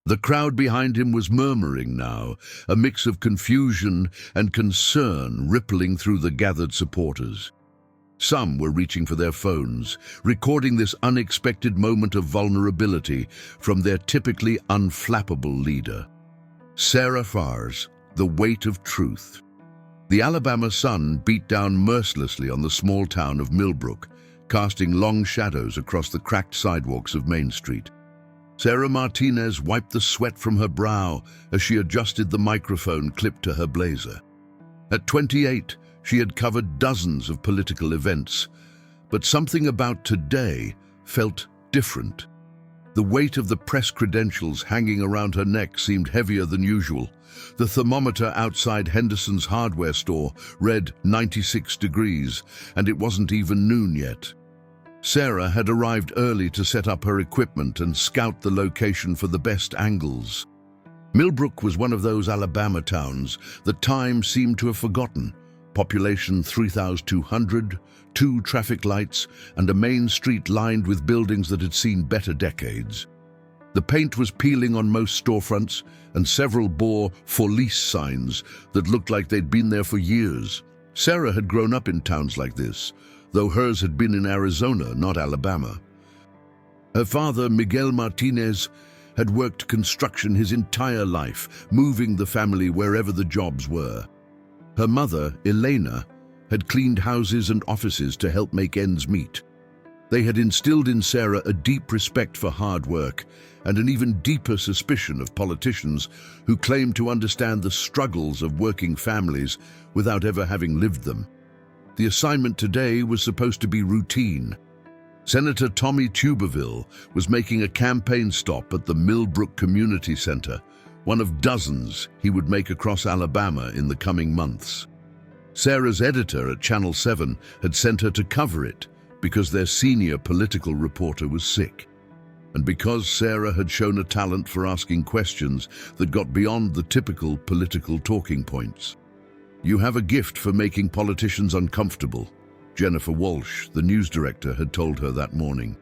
The crowd behind him was murmuring now, a mix of confusion and concern rippling through the gathered supporters. Some were reaching for their phones, recording this unexpected moment of vulnerability from their typically unflappable leader. Sarah Farr's The Weight of Truth. The Alabama sun beat down mercilessly on the small town of Millbrook, casting long shadows across the cracked sidewalks of Main Street. Sarah Martinez wiped the sweat from her brow as she adjusted the microphone clipped to her blazer. At 28, she had covered dozens of political events, but something about today felt different. The weight of the press credentials hanging around her neck seemed heavier than usual. The thermometer outside Henderson's hardware store read 96 degrees, and it wasn't even noon yet. Sarah had arrived early to set up her equipment and scout the location for the best angles. Millbrook was one of those Alabama towns that time seemed to have forgotten. Population 3,200, 2 traffic lights, and a main street lined with buildings that had seen better decades. The paint was peeling on most storefronts, and several bore "for lease" signs that looked like they'd been there for years. Sarah had grown up in towns like this, though hers had been in Arizona, not Alabama. Her father, Miguel Martinez, had worked construction his entire life, moving the family wherever the jobs were. Her mother, Elena, had cleaned houses and offices to help make ends meet. They had instilled in Sarah a deep respect for hard work and an even deeper suspicion of politicians who claimed to understand the struggles of working families without ever having lived them. The assignment today was supposed to be routine. Senator Tommy Tuberville was making a campaign stop at the Millbrook Community Center, one of dozens he would make across Alabama in the coming months. Sarah's editor at Channel 7 had sent her to cover it because their senior political reporter was sick, and because Sarah had shown a talent for asking questions that got beyond the typical political talking points. "You have a gift for making politicians uncomfortable," Jennifer Walsh, the news director, had told her that morning.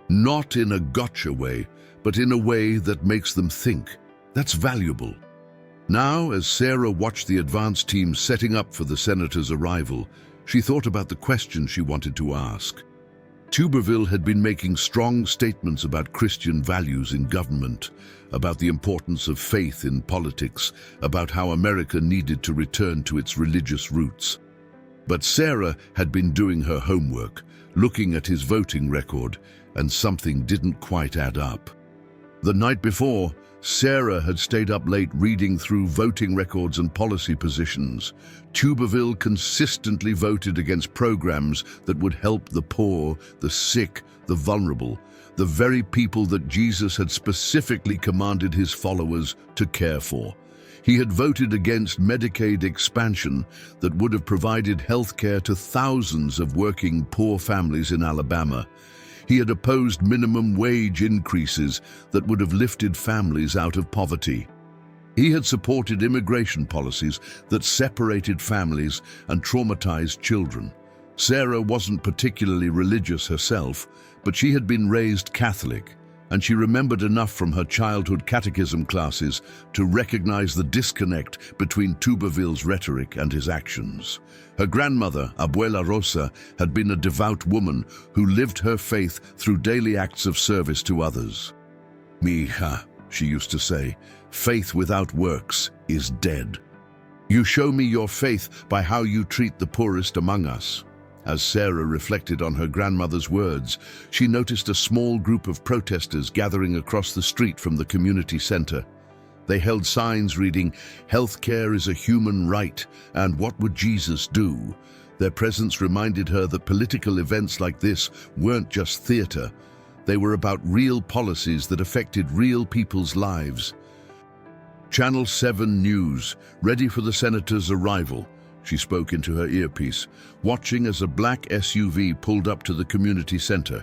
"Not in a gotcha way, but in a way that makes them think. That's valuable." Now, as Sarah watched the advance team setting up for the senator's arrival, she thought about the questions she wanted to ask. Tuberville had been making strong statements about Christian values in government, about the importance of faith in politics, about how America needed to return to its religious roots. But Sarah had been doing her homework, looking at his voting record, and something didn't quite add up. The night before, Sarah had stayed up late reading through voting records and policy positions. Tuberville consistently voted against programs that would help the poor, the sick, the vulnerable, the very people that Jesus had specifically commanded his followers to care for. He had voted against Medicaid expansion that would have provided health care to thousands of working poor families in Alabama. He had opposed minimum wage increases that would have lifted families out of poverty. He had supported immigration policies that separated families and traumatized children. Sarah wasn't particularly religious herself, but she had been raised Catholic, and she remembered enough from her childhood catechism classes to recognize the disconnect between Tuberville's rhetoric and his actions. Her grandmother, Abuela Rosa, had been a devout woman who lived her faith through daily acts of service to others. "Mija," she used to say, "faith without works is dead. You show me your faith by how you treat the poorest among us." As Sarah reflected on her grandmother's words, she noticed a small group of protesters gathering across the street from the community center. They held signs reading, "Health care is a human right," and "What would Jesus do?" Their presence reminded her that political events like this weren't just theater. They were about real policies that affected real people's lives. Channel 7 News, ready for the senator's arrival. She spoke into her earpiece, watching as a black SUV pulled up to the community center.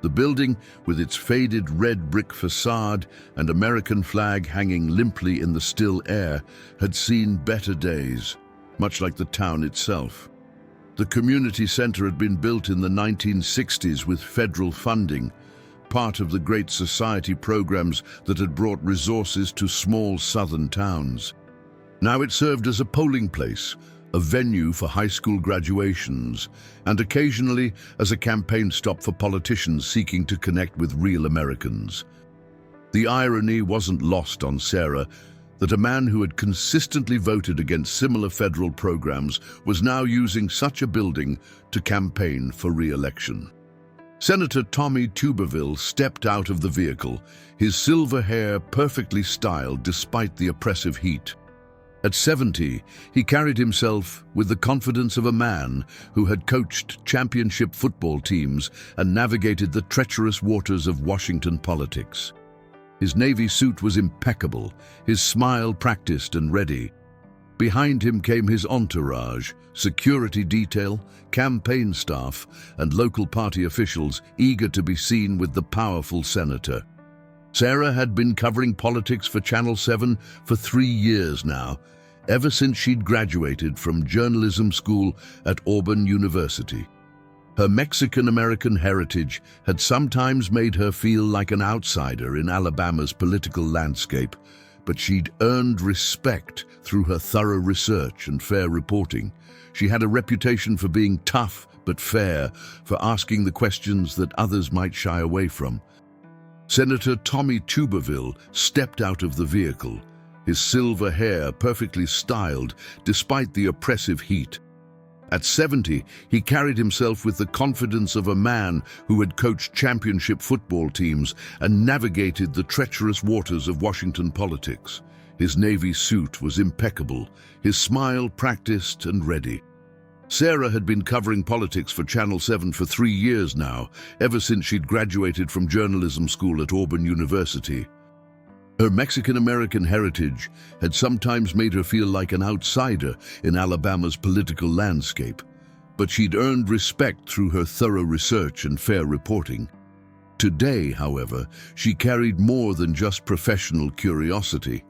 The building, with its faded red brick facade and American flag hanging limply in the still air, had seen better days, much like the town itself. The community center had been built in the 1960s with federal funding, part of the great society programs that had brought resources to small southern towns. Now it served as a polling place, a venue for high school graduations, and occasionally as a campaign stop for politicians seeking to connect with real Americans. The irony wasn't lost on Sarah that a man who had consistently voted against similar federal programs was now using such a building to campaign for re-election. Senator Tommy Tuberville stepped out of the vehicle, his silver hair perfectly styled despite the oppressive heat. At 70, he carried himself with the confidence of a man who had coached championship football teams and navigated the treacherous waters of Washington politics. His navy suit was impeccable, his smile practiced and ready. Behind him came his entourage, security detail, campaign staff, and local party officials eager to be seen with the powerful senator. Sarah had been covering politics for Channel 7 for 3 years now, ever since she'd graduated from journalism school at Auburn University. Her Mexican-American heritage had sometimes made her feel like an outsider in Alabama's political landscape, but she'd earned respect through her thorough research and fair reporting. She had a reputation for being tough but fair, for asking the questions that others might shy away from. Senator Tommy Tuberville stepped out of the vehicle, his silver hair perfectly styled despite the oppressive heat. At 70, he carried himself with the confidence of a man who had coached championship football teams and navigated the treacherous waters of Washington politics. His navy suit was impeccable, his smile practiced and ready. Sarah had been covering politics for Channel 7 for 3 years now, ever since she'd graduated from journalism school at Auburn University. Her Mexican-American heritage had sometimes made her feel like an outsider in Alabama's political landscape, but she'd earned respect through her thorough research and fair reporting. Today, however, she carried more than just professional curiosity.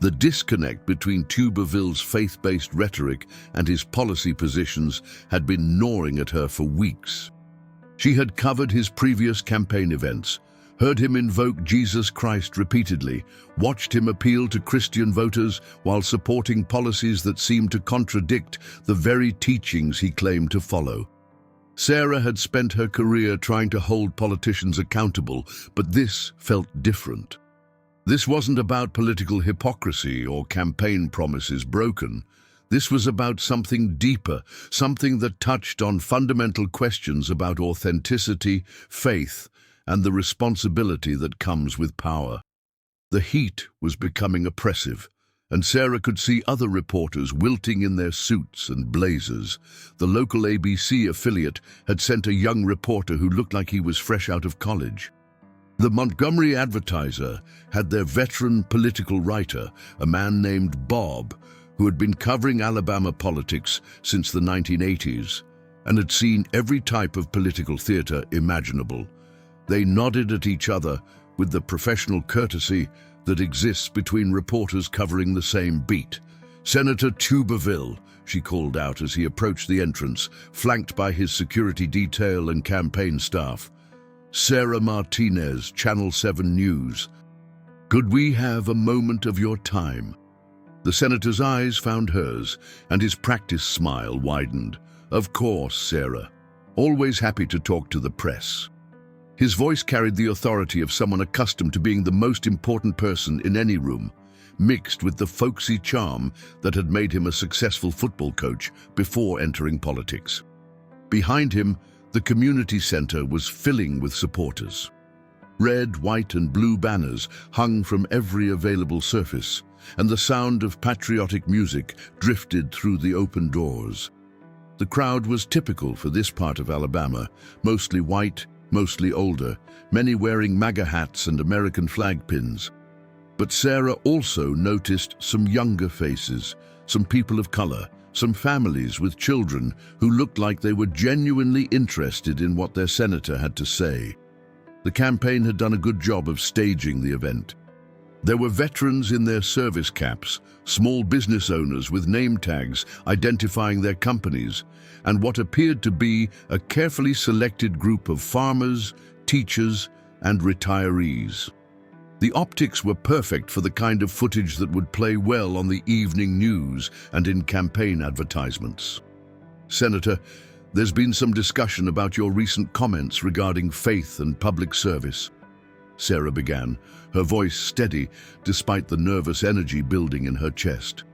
The disconnect between Tuberville's faith-based rhetoric and his policy positions had been gnawing at her for weeks. She had covered his previous campaign events, heard him invoke Jesus Christ repeatedly, watched him appeal to Christian voters while supporting policies that seemed to contradict the very teachings he claimed to follow. Sarah had spent her career trying to hold politicians accountable, but this felt different. This wasn't about political hypocrisy or campaign promises broken. This was about something deeper, something that touched on fundamental questions about authenticity, faith, and the responsibility that comes with power. The heat was becoming oppressive, and Sarah could see other reporters wilting in their suits and blazers. The local ABC affiliate had sent a young reporter who looked like he was fresh out of college. The Montgomery Advertiser had their veteran political writer, a man named Bob, who had been covering Alabama politics since the 1980s and had seen every type of political theater imaginable. They nodded at each other with the professional courtesy that exists between reporters covering the same beat. "Senator Tuberville," she called out as he approached the entrance, flanked by his security detail and campaign staff. "Sarah Martinez, Channel 7 News. Could we have a moment of your time?" The senator's eyes found hers, and his practiced smile widened. "Of course, Sarah. Always happy to talk to the press." His voice carried the authority of someone accustomed to being the most important person in any room, mixed with the folksy charm that had made him a successful football coach before entering politics. Behind him, the community center was filling with supporters. Red, white, and blue banners hung from every available surface, and the sound of patriotic music drifted through the open doors. The crowd was typical for this part of Alabama, mostly white, mostly older, many wearing MAGA hats and American flag pins. But Sarah also noticed some younger faces, some people of color, some families with children who looked like they were genuinely interested in what their senator had to say. The campaign had done a good job of staging the event. There were veterans in their service caps, small business owners with name tags identifying their companies, and what appeared to be a carefully selected group of farmers, teachers, and retirees. The optics were perfect for the kind of footage that would play well on the evening news and in campaign advertisements. Senator, there's been some discussion about your recent comments regarding faith and public service. Sarah began, her voice steady despite the nervous energy building in her chest.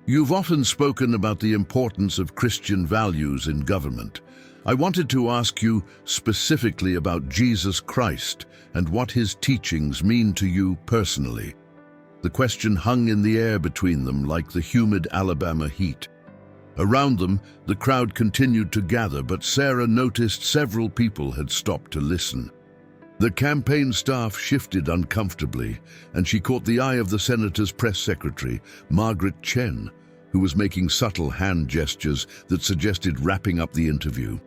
You've often spoken about the importance of Christian values in government. I wanted to ask you specifically about Jesus Christ and what his teachings mean to you personally. The question hung in the air between them like the humid Alabama heat. Around them, the crowd continued to gather, but Sarah noticed several people had stopped to listen. The campaign staff shifted uncomfortably, and she caught the eye of the senator's press secretary, Margaret Chen, who was making subtle hand gestures that suggested wrapping up the interview.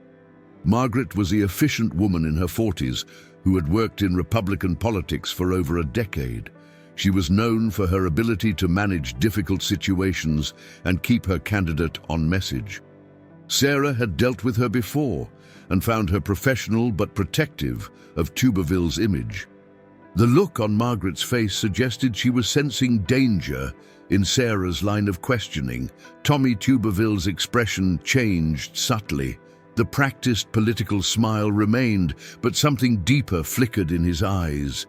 Margaret was the efficient woman in her 40s who had worked in Republican politics for over a decade. She was known for her ability to manage difficult situations and keep her candidate on message. Sarah had dealt with her before and found her professional but protective of Tuberville's image. The look on Margaret's face suggested she was sensing danger in Sarah's line of questioning. Tommy Tuberville's expression changed subtly. The practiced political smile remained, but something deeper flickered in his eyes.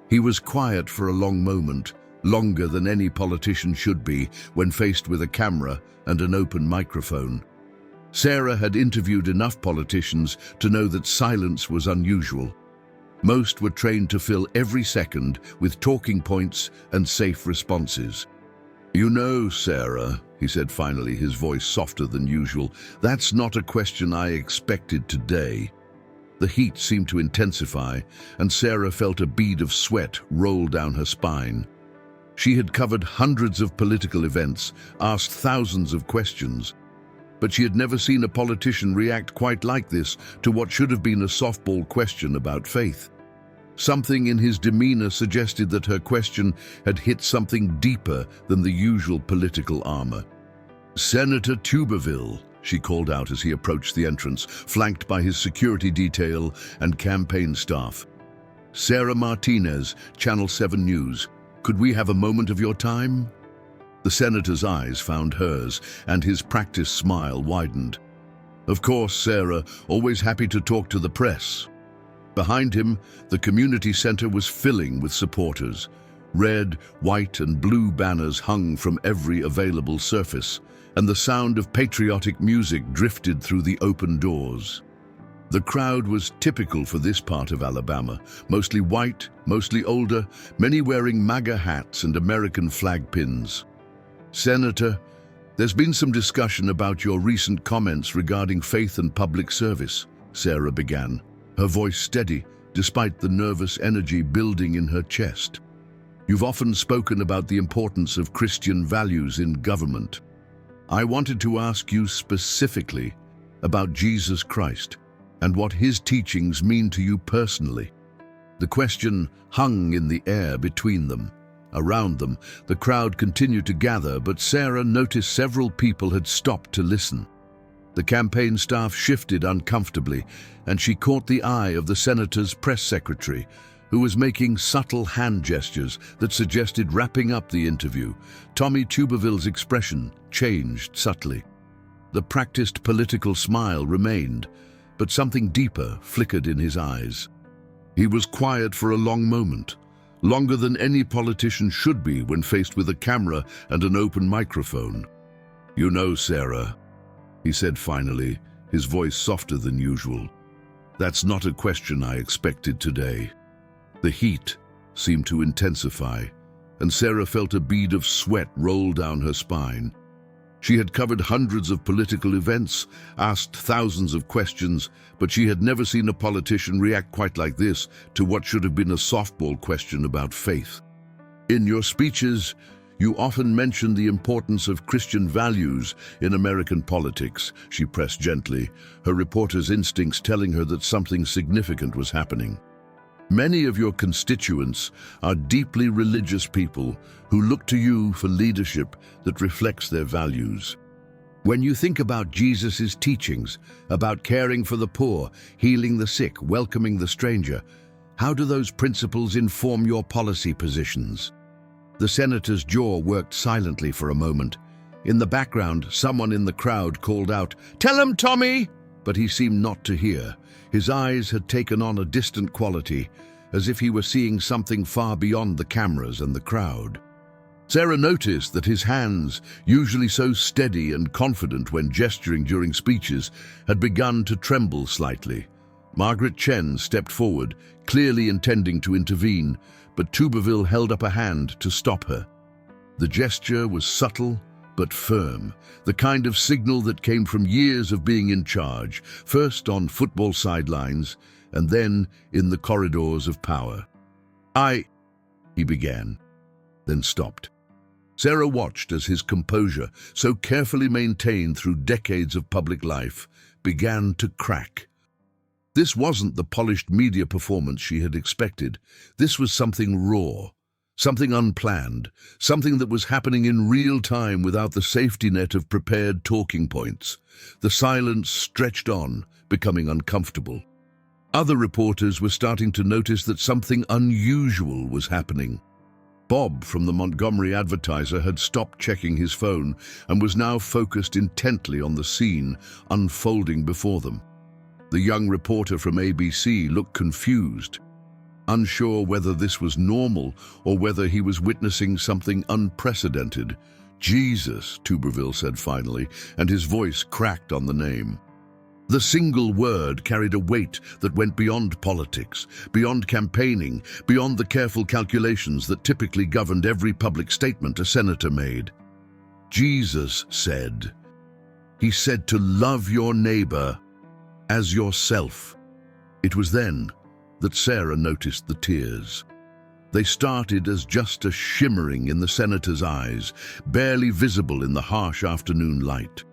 He was quiet for a long moment, longer than any politician should be when faced with a camera and an open microphone. Sarah had interviewed enough politicians to know that silence was unusual. Most were trained to fill every second with talking points and safe responses. You know, Sarah, he said finally, his voice softer than usual, that's not a question I expected today. The heat seemed to intensify, and Sarah felt a bead of sweat roll down her spine. She had covered hundreds of political events, asked thousands of questions, but she had never seen a politician react quite like this to what should have been a softball question about faith. Something in his demeanor suggested that her question had hit something deeper than the usual political armor. Senator Tuberville, she called out as he approached the entrance, flanked by his security detail and campaign staff. Sarah Martinez, Channel 7 News. Could we have a moment of your time? The senator's eyes found hers, and his practiced smile widened. Of course, Sarah, always happy to talk to the press. Behind him, the community center was filling with supporters. Red, white, and blue banners hung from every available surface, and the sound of patriotic music drifted through the open doors. The crowd was typical for this part of Alabama, mostly white, mostly older, many wearing MAGA hats and American flag pins. Senator, there's been some discussion about your recent comments regarding faith and public service, Sarah began, her voice steady despite the nervous energy building in her chest. You've often spoken about the importance of Christian values in government. I wanted to ask you specifically about Jesus Christ and what his teachings mean to you personally. The question hung in the air between them. Around them, the crowd continued to gather, but Sarah noticed several people had stopped to listen. The campaign staff shifted uncomfortably, and she caught the eye of the senator's press secretary, who was making subtle hand gestures that suggested wrapping up the interview. Tommy Tuberville's expression changed subtly. The practiced political smile remained, but something deeper flickered in his eyes. He was quiet for a long moment, longer than any politician should be when faced with a camera and an open microphone. You know, Sarah, he said finally, his voice softer than usual, that's not a question I expected today. The heat seemed to intensify, and Sarah felt a bead of sweat roll down her spine. She had covered hundreds of political events, asked thousands of questions, but she had never seen a politician react quite like this to what should have been a softball question about faith. In your speeches, you often mention the importance of Christian values in American politics, she pressed gently, her reporter's instincts telling her that something significant was happening. Many of your constituents are deeply religious people who look to you for leadership that reflects their values. When you think about Jesus' teachings, about caring for the poor, healing the sick, welcoming the stranger, How do those principles inform your policy positions? The senator's jaw worked silently for a moment. In the background, someone in the crowd called out, "Tell him, Tommy!" But he seemed not to hear. His eyes had taken on a distant quality, as if he were seeing something far beyond the cameras and the crowd. Sarah noticed that his hands, usually so steady and confident when gesturing during speeches, had begun to tremble slightly. Margaret Chen stepped forward, clearly intending to intervene, but Tuberville held up a hand to stop her. The gesture was subtle but firm, the kind of signal that came from years of being in charge, first on football sidelines and then in the corridors of power. He began, then stopped. Sarah watched as his composure, so carefully maintained through decades of public life, began to crack. This wasn't the polished media performance she had expected. This was something raw, something unplanned, something that was happening in real time without the safety net of prepared talking points. The silence stretched on, becoming uncomfortable. Other reporters were starting to notice that something unusual was happening. Bob from the Montgomery Advertiser had stopped checking his phone and was now focused intently on the scene unfolding before them. The young reporter from ABC looked confused, unsure whether this was normal or whether he was witnessing something unprecedented. "Jesus," Tuberville said finally, and his voice cracked on the name. The single word carried a weight that went beyond politics, beyond campaigning, beyond the careful calculations that typically governed every public statement a senator made. Jesus said. He said to love your neighbor as yourself. It was then that Sarah noticed the tears. They started as just a shimmering in the senator's eyes, barely visible in the harsh afternoon light.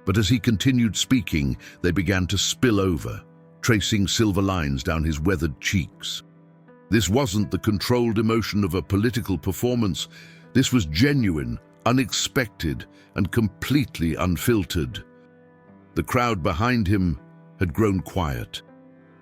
But as he continued speaking, they began to spill over, tracing silver lines down his weathered cheeks. This wasn't the controlled emotion of a political performance. This was genuine, unexpected, and completely unfiltered. The crowd behind him had grown quiet.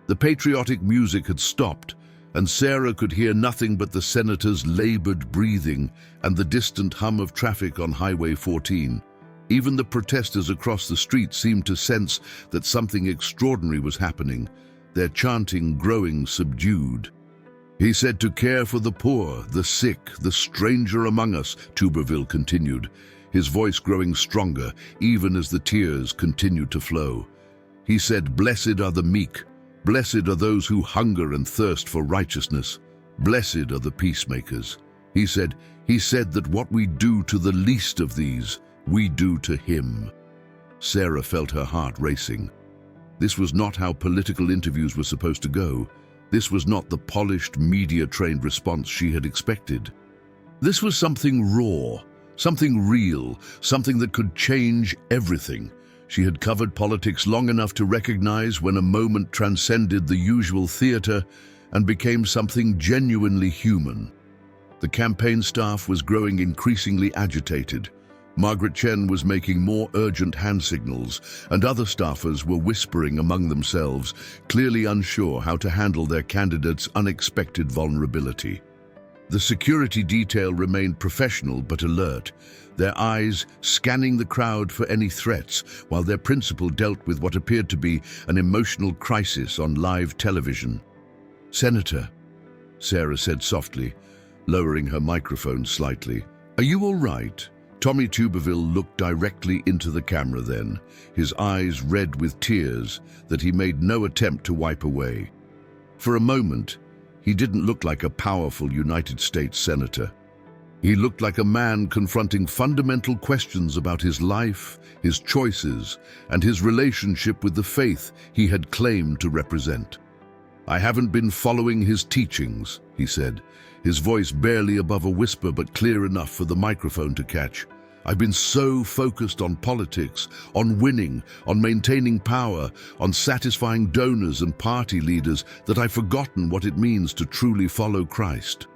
The patriotic music had stopped, and Sarah could hear nothing but the senator's labored breathing and the distant hum of traffic on Highway 14. Even the protesters across the street seemed to sense that something extraordinary was happening, their chanting growing subdued. He said to care for the poor, the sick, the stranger among us, Tuberville continued, his voice growing stronger even as the tears continued to flow. He said, blessed are the meek, blessed are those who hunger and thirst for righteousness, blessed are the peacemakers. He said that what we do to the least of these, we do to him. Sarah felt her heart racing. This was not how political interviews were supposed to go. This was not the polished, media-trained response she had expected. This was something raw, something real, something that could change everything. She had covered politics long enough to recognize when a moment transcended the usual theater and became something genuinely human. The campaign staff was growing increasingly agitated. Margaret Chen was making more urgent hand signals, and other staffers were whispering among themselves, clearly unsure how to handle their candidate's unexpected vulnerability. The security detail remained professional but alert, their eyes scanning the crowd for any threats, while their principal dealt with what appeared to be an emotional crisis on live television. "Senator," Sarah said softly, lowering her microphone slightly, "are you all right?" Tommy Tuberville looked directly into the camera then, his eyes red with tears that he made no attempt to wipe away. For a moment, he didn't look like a powerful United States senator. He looked like a man confronting fundamental questions about his life, his choices, and his relationship with the faith he had claimed to represent. "I haven't been following his teachings," he said, his voice barely above a whisper but clear enough for the microphone to catch. "I've been so focused on politics, on winning, on maintaining power, on satisfying donors and party leaders that I've forgotten what it means to truly follow Christ."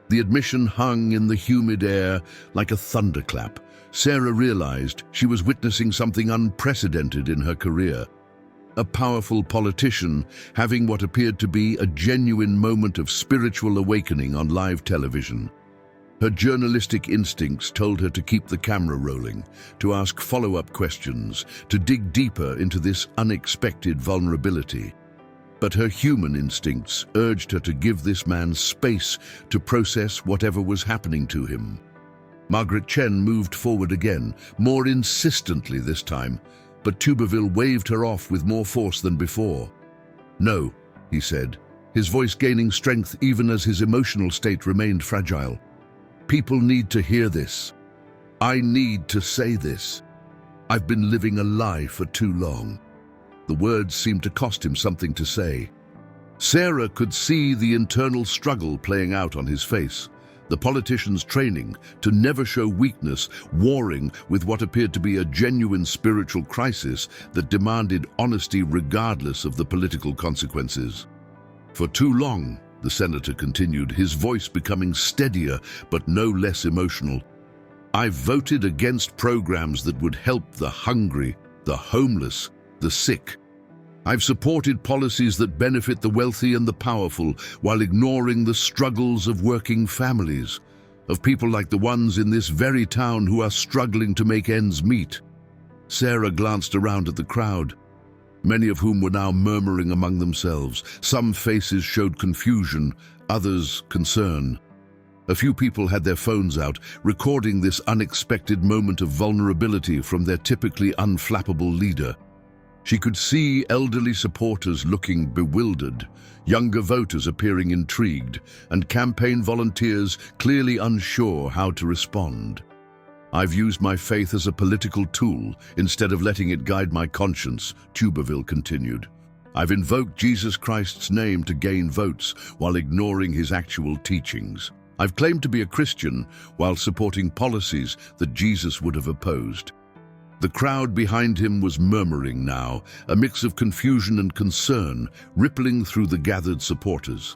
The admission hung in the humid air like a thunderclap. Sarah realized she was witnessing something unprecedented in her career. a powerful politician having what appeared to be a genuine moment of spiritual awakening on live television. Her journalistic instincts told her to keep the camera rolling, to ask follow-up questions, to dig deeper into this unexpected vulnerability. But her human instincts urged her to give this man space to process whatever was happening to him. Margaret Chen moved forward again, more insistently this time, but Tuberville waved her off with more force than before. "No," he said, his voice gaining strength even as his emotional state remained fragile. "People need to hear this. I need to say this. I've been living a lie for too long." The words seemed to cost him something to say. Sarah could see the internal struggle playing out on his face, the politician's training to never show weakness warring with what appeared to be a genuine spiritual crisis that demanded honesty regardless of the political consequences. "For too long," the senator continued, his voice becoming steadier but no less emotional, "I've voted against programs that would help the hungry, the homeless, the sick. I've supported policies that benefit the wealthy and the powerful while ignoring the struggles of working families, of people like the ones in this very town who are struggling to make ends meet." Sarah glanced around at the crowd, many of whom were now murmuring among themselves. Some faces showed confusion, others concern. A few people had their phones out, recording this unexpected moment of vulnerability from their typically unflappable leader. She could see elderly supporters looking bewildered, younger voters appearing intrigued, and campaign volunteers clearly unsure how to respond. "I've used my faith as a political tool instead of letting it guide my conscience," Tuberville continued. "I've invoked Jesus Christ's name to gain votes while ignoring his actual teachings. I've claimed to be a Christian while supporting policies that Jesus would have opposed." The crowd behind him was murmuring now, a mix of confusion and concern rippling through the gathered supporters.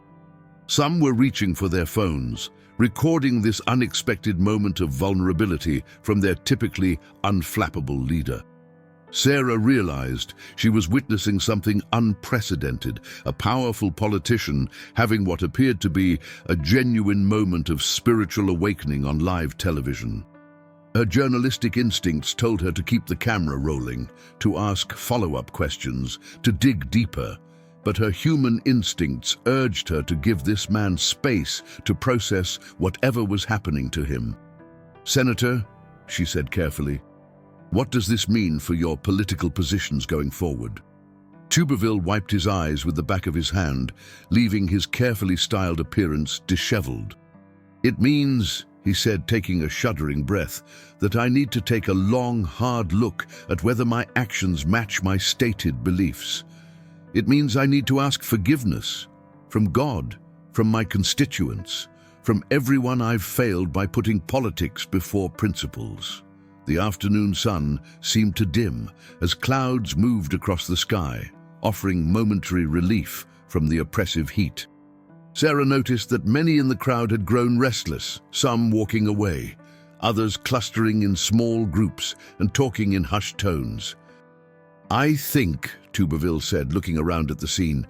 Some were reaching for their phones, recording this unexpected moment of vulnerability from their typically unflappable leader. Sarah realized she was witnessing something unprecedented, a powerful politician having what appeared to be a genuine moment of spiritual awakening on live television. Her journalistic instincts told her to keep the camera rolling, to ask follow-up questions, to dig deeper, but her human instincts urged her to give this man space to process whatever was happening to him. "Senator," she said carefully, "what does this mean for your political positions going forward?" Tuberville wiped his eyes with the back of his hand, leaving his carefully styled appearance disheveled. "It means," he said, taking a shuddering breath, "that I need to take a long, hard look at whether my actions match my stated beliefs. It means I need to ask forgiveness from God, from my constituents, from everyone I've failed by putting politics before principles." The afternoon sun seemed to dim as clouds moved across the sky, offering momentary relief from the oppressive heat. Sarah noticed that many in the crowd had grown restless, some walking away, others clustering in small groups and talking in hushed tones. "I think," Tuberville said, looking around at the scene,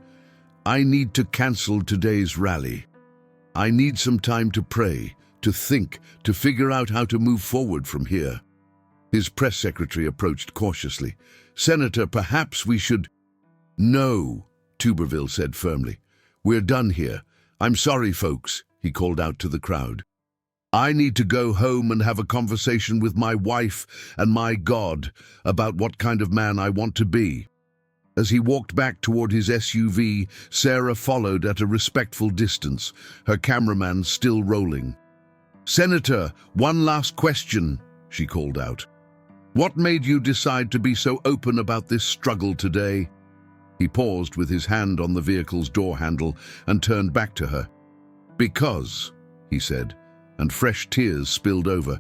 "I need to cancel today's rally. I need some time to pray, to think, to figure out how to move forward from here." His press secretary approached cautiously. "Senator, perhaps we should—" "No," Tuberville said firmly. "We're done here. I'm sorry, folks," he called out to the crowd. "I need to go home and have a conversation with my wife and my God about what kind of man I want to be." As he walked back toward his SUV, Sarah followed at a respectful distance, her cameraman still rolling. "Senator, one last question," she called out. "What made you decide to be so open about this struggle today?" He paused with his hand on the vehicle's door handle and turned back to her. "Because," he said, and fresh tears spilled over.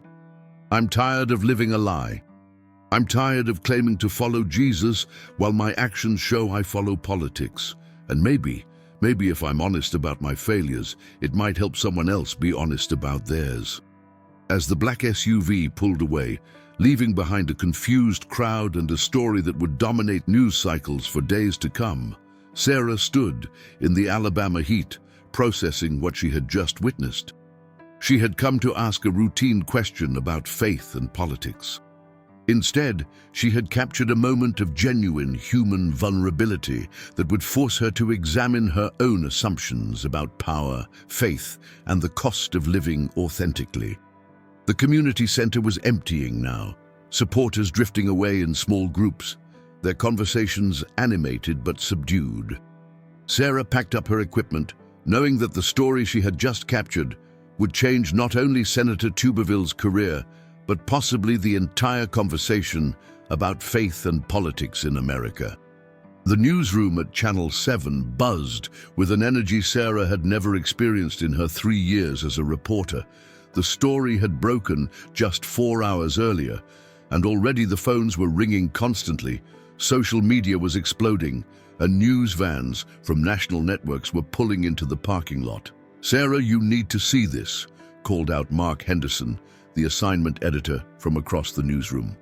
"I'm tired of living a lie. I'm tired of claiming to follow Jesus while my actions show I follow politics. And maybe if I'm honest about my failures, it might help someone else be honest about theirs." As the black SUV pulled away, leaving behind a confused crowd and a story that would dominate news cycles for days to come, Sarah stood in the Alabama heat, processing what she had just witnessed. She had come to ask a routine question about faith and politics. Instead, she had captured a moment of genuine human vulnerability that would force her to examine her own assumptions about power, faith, and the cost of living authentically. The community center was emptying now, supporters drifting away in small groups, their conversations animated but subdued. Sarah packed up her equipment, knowing that the story she had just captured would change not only Senator Tuberville's career, but possibly the entire conversation about faith and politics in America. The newsroom at Channel 7 buzzed with an energy Sarah had never experienced in her 3 years as a reporter. The story had broken just 4 hours earlier, and already the phones were ringing constantly. Social media was exploding, and news vans from national networks were pulling into the parking lot. "Sarah, you need to see this," called out Mark Henderson, the assignment editor from across the newsroom.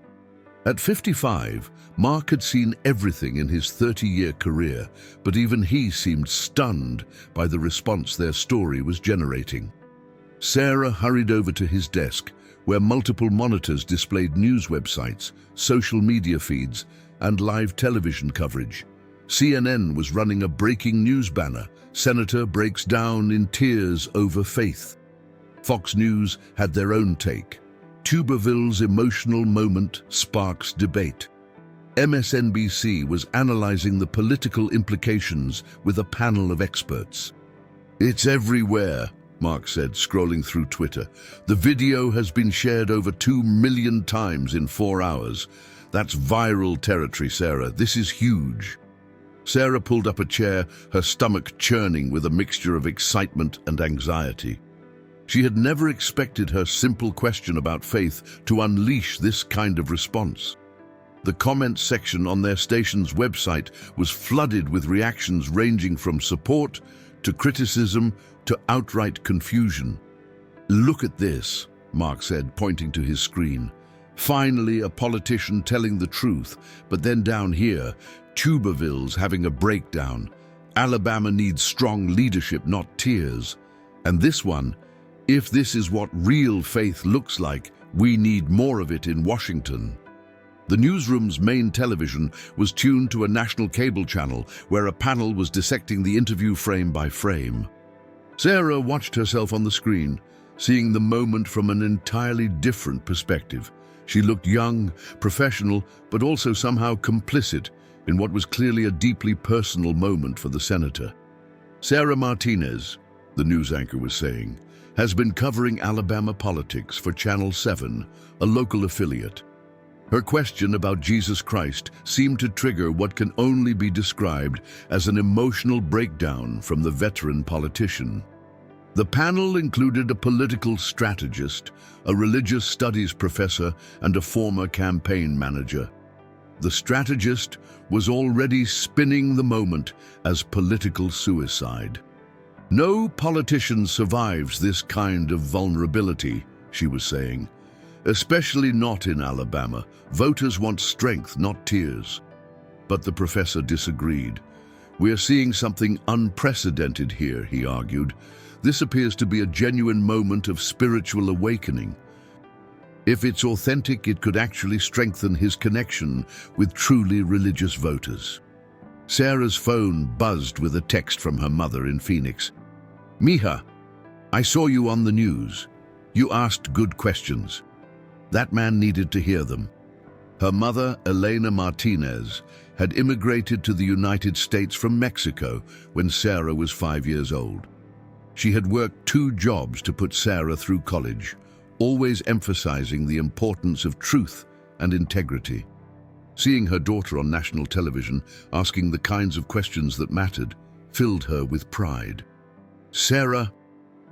At 55, Mark had seen everything in his 30-year career, but even he seemed stunned by the response their story was generating. Sarah hurried over to his desk, where multiple monitors displayed news websites, social media feeds, and live television coverage. CNN was running a breaking news banner, "Senator breaks down in tears over faith." Fox News had their own take. "Tuberville's emotional moment sparks debate." MSNBC was analyzing the political implications with a panel of experts. "It's everywhere," Mark said, scrolling through Twitter. "The video has been shared over 2 million times in 4 hours. That's viral territory, Sarah. This is huge." Sarah pulled up a chair, her stomach churning with a mixture of excitement and anxiety. She had never expected her simple question about faith to unleash this kind of response. The comments section on their station's website was flooded with reactions ranging from support to criticism to outright confusion. "Look at this," Mark said, pointing to his screen. "Finally, a politician telling the truth, but then down here, Tuberville's having a breakdown. Alabama needs strong leadership, not tears. And this one, if this is what real faith looks like, we need more of it in Washington." The newsroom's main television was tuned to a national cable channel where a panel was dissecting the interview frame by frame. Sarah watched herself on the screen, seeing the moment from an entirely different perspective. She looked young, professional, but also somehow complicit in what was clearly a deeply personal moment for the senator. "Sarah Martinez," the news anchor was saying, "has been covering Alabama politics for Channel 7, a local affiliate. Her question about Jesus Christ seemed to trigger what can only be described as an emotional breakdown from the veteran politician." The panel included a political strategist, a religious studies professor, and a former campaign manager. The strategist was already spinning the moment as political suicide. "No politician survives this kind of vulnerability," she was saying. "Especially not in Alabama. Voters want strength, not tears." But the professor disagreed. "We're seeing something unprecedented here," he argued. "This appears to be a genuine moment of spiritual awakening. If it's authentic, it could actually strengthen his connection with truly religious voters." Sarah's phone buzzed with a text from her mother in Phoenix. "Mija, I saw you on the news. You asked good questions." That man needed to hear them. Her mother, Elena Martinez, had immigrated to the United States from Mexico when Sarah was 5 years old. She had worked 2 jobs to put Sarah through college, always emphasizing the importance of truth and integrity. Seeing her daughter on national television asking the kinds of questions that mattered filled her with pride. "Sarah,"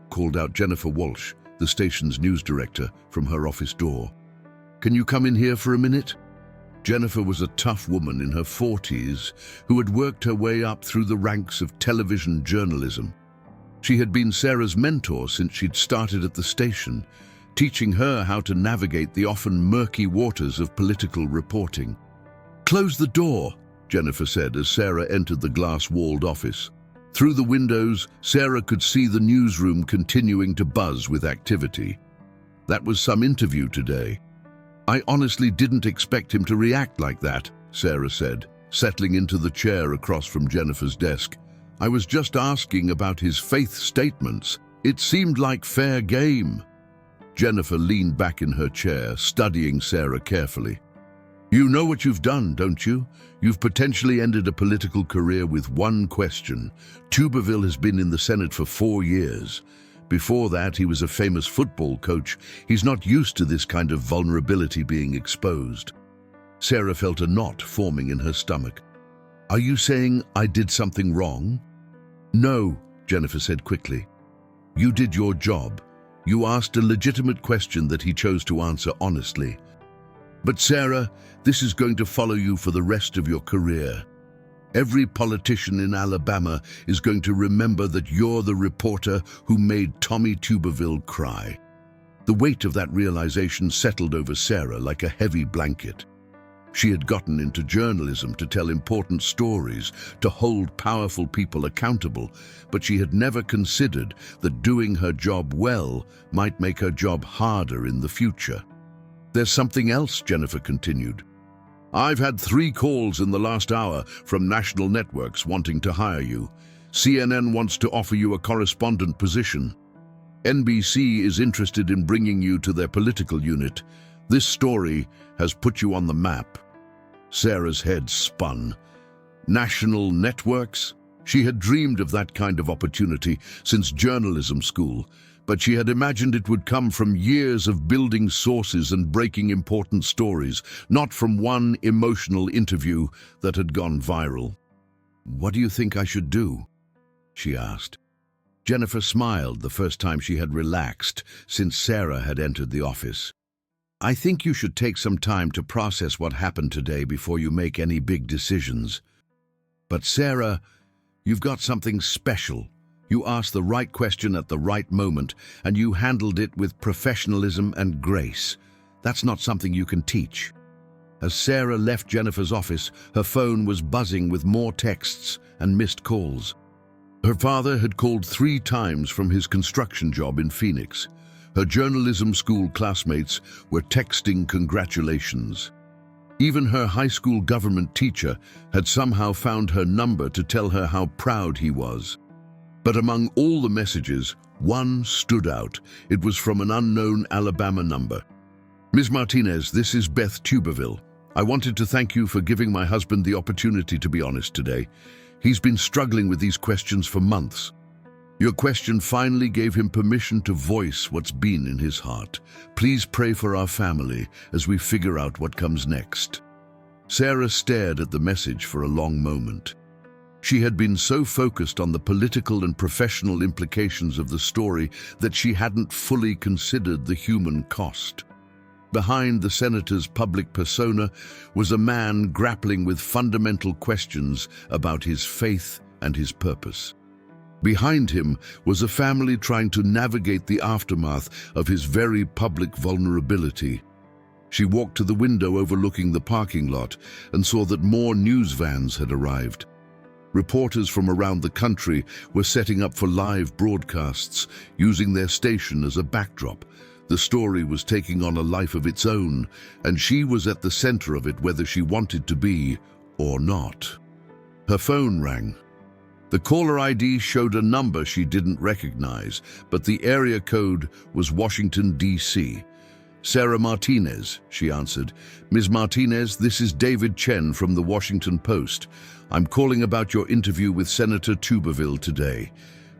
called out Jennifer Walsh, the station's news director, from her office door. "Can you come in here for a minute?" Jennifer was a tough woman in her 40s who had worked her way up through the ranks of television journalism. She had been Sarah's mentor since she'd started at the station, teaching her how to navigate the often murky waters of political reporting. "Close the door," Jennifer said as Sarah entered the glass-walled office. Through the windows, Sarah could see the newsroom continuing to buzz with activity. "That was some interview today. I honestly didn't expect him to react like that," Sarah said, settling into the chair across from Jennifer's desk. "I was just asking about his faith statements. It seemed like fair game." Jennifer leaned back in her chair, studying Sarah carefully. "You know what you've done, don't you? You've potentially ended a political career with one question. Tuberville has been in the Senate for 4 years. Before that, he was a famous football coach. He's not used to this kind of vulnerability being exposed." Sarah felt a knot forming in her stomach. "Are you saying I did something wrong?" "No," Jennifer said quickly. "You did your job. You asked a legitimate question that he chose to answer honestly. But Sarah, this is going to follow you for the rest of your career. Every politician in Alabama is going to remember that you're the reporter who made Tommy Tuberville cry." The weight of that realization settled over Sarah like a heavy blanket. She had gotten into journalism to tell important stories, to hold powerful people accountable, but she had never considered that doing her job well might make her job harder in the future. "There's something else," Jennifer continued. "I've had 3 calls in the last hour from national networks wanting to hire you. CNN wants to offer you a correspondent position. NBC is interested in bringing you to their political unit. This story has put you on the map." Sarah's head spun. National networks? She had dreamed of that kind of opportunity since journalism school, but she had imagined it would come from years of building sources and breaking important stories, not from one emotional interview that had gone viral. "What do you think I should do?" she asked. Jennifer smiled the first time she had relaxed since Sarah had entered the office. "I think you should take some time to process what happened today before you make any big decisions. But Sarah, you've got something special. You asked the right question at the right moment, and you handled it with professionalism and grace. That's not something you can teach." As Sarah left Jennifer's office, her phone was buzzing with more texts and missed calls. Her father had called 3 times from his construction job in Phoenix. Her journalism school classmates were texting congratulations. Even her high school government teacher had somehow found her number to tell her how proud he was. But among all the messages, one stood out. It was from an unknown Alabama number. "Ms. Martinez, this is Beth Tuberville. I wanted to thank you for giving my husband the opportunity to be honest today. He's been struggling with these questions for months. Your question finally gave him permission to voice what's been in his heart. Please pray for our family as we figure out what comes next." Sarah stared at the message for a long moment. She had been so focused on the political and professional implications of the story that she hadn't fully considered the human cost. Behind the senator's public persona was a man grappling with fundamental questions about his faith and his purpose. Behind him was a family trying to navigate the aftermath of his very public vulnerability. She walked to the window overlooking the parking lot and saw that more news vans had arrived. Reporters from around the country were setting up for live broadcasts, using their station as a backdrop. The story was taking on a life of its own, and she was at the center of it whether she wanted to be or not. Her phone rang. The caller ID showed a number she didn't recognize, but the area code was Washington, D.C. "Sarah Martinez," she answered. "Ms. Martinez, this is David Chen from the Washington Post. I'm calling about your interview with Senator Tuberville today.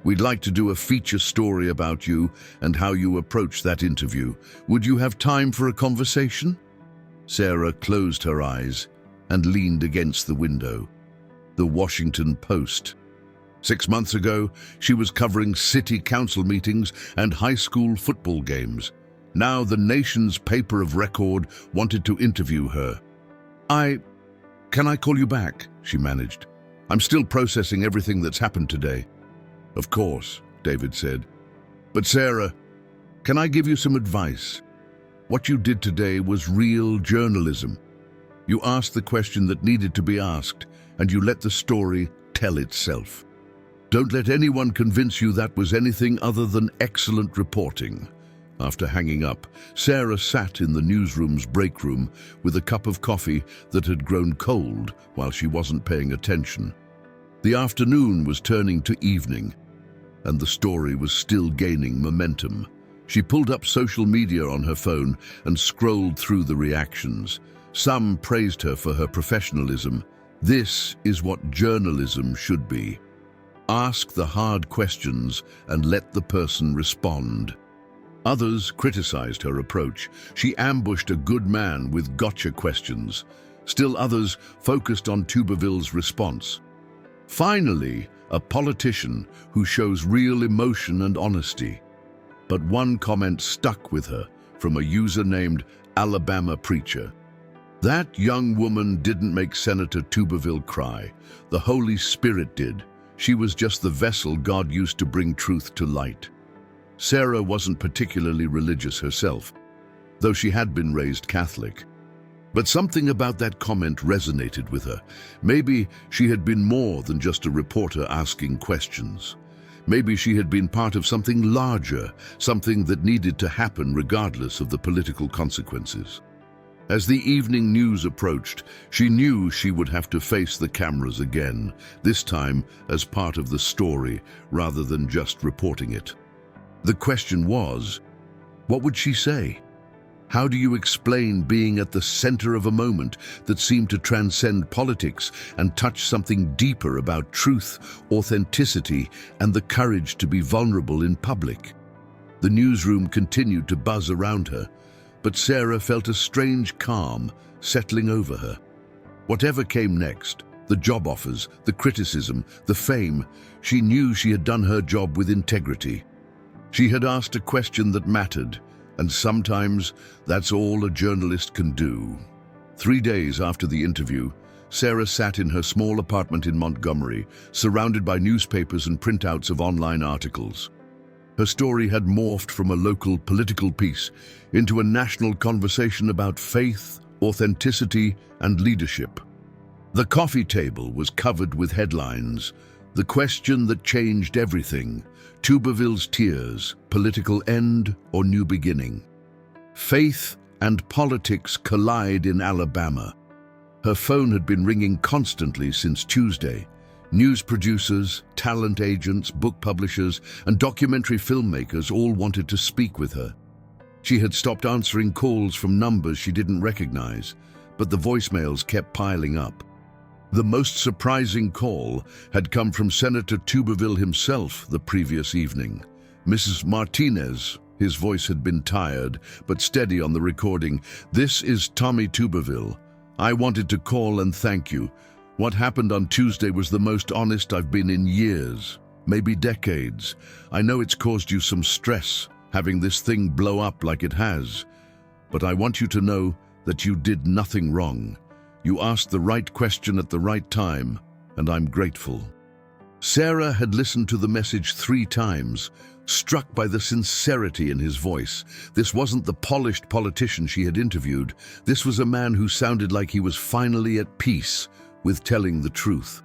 We'd like to do a feature story about you and how you approached that interview. Would you have time for a conversation?" Sarah closed her eyes and leaned against the window. The Washington Post. 6 months ago, she was covering city council meetings and high school football games. Now the nation's paper of record wanted to interview her. Can I call you back?" she managed. "I'm still processing everything that's happened today." "Of course," David said. "But Sarah, Can I give you some advice? What you did today was real journalism. You asked the question that needed to be asked, and you let the story tell itself. Don't let anyone convince you that was anything other than excellent reporting. After hanging up, Sarah sat in the newsroom's break room with a cup of coffee that had grown cold while she wasn't paying attention. The afternoon was turning to evening, and the story was still gaining momentum. She pulled up social media on her phone and scrolled through the reactions. Some praised her for her professionalism. This is what journalism should be. Ask the hard questions and let the person respond. Others criticized her approach. She ambushed a good man with gotcha questions. Still others focused on Tuberville's response. Finally, a politician who shows real emotion and honesty. But one comment stuck with her from a user named Alabama Preacher. That young woman didn't make Senator Tuberville cry. The Holy Spirit did. She was just the vessel God used to bring truth to light. Sarah wasn't particularly religious herself, though she had been raised Catholic. But something about that comment resonated with her. Maybe she had been more than just a reporter asking questions. Maybe she had been part of something larger, something that needed to happen regardless of the political consequences. As the evening news approached, she knew she would have to face the cameras again, this time as part of the story rather than just reporting it. The question was, what would she say? How do you explain being at the center of a moment that seemed to transcend politics and touch something deeper about truth, authenticity, and the courage to be vulnerable in public? The newsroom continued to buzz around her, but Sarah felt a strange calm settling over her. Whatever came next, the job offers, the criticism, the fame, she knew she had done her job with integrity. She had asked a question that mattered, and sometimes that's all a journalist can do. 3 days after the interview, Sarah sat in her small apartment in Montgomery, surrounded by newspapers and printouts of online articles. Her story had morphed from a local political piece into a national conversation about faith, authenticity, and leadership. The coffee table was covered with headlines. The question that changed everything: Tuberville's tears, political end or new beginning. Faith and politics collide in Alabama. Her phone had been ringing constantly since Tuesday. News producers, talent agents, book publishers, and documentary filmmakers all wanted to speak with her. She had stopped answering calls from numbers she didn't recognize, but the voicemails kept piling up. The most surprising call had come from Senator Tuberville himself the previous evening. Mrs. Martinez, his voice had been tired but steady on the recording. "This is Tommy Tuberville. I wanted to call and thank you. What happened on Tuesday was the most honest I've been in years, maybe decades. I know it's caused you some stress, having this thing blow up like it has. But I want you to know that you did nothing wrong. You asked the right question at the right time, and I'm grateful." Sarah had listened to the message 3 times, struck by the sincerity in his voice. This wasn't the polished politician she had interviewed. This was a man who sounded like he was finally at peace with telling the truth.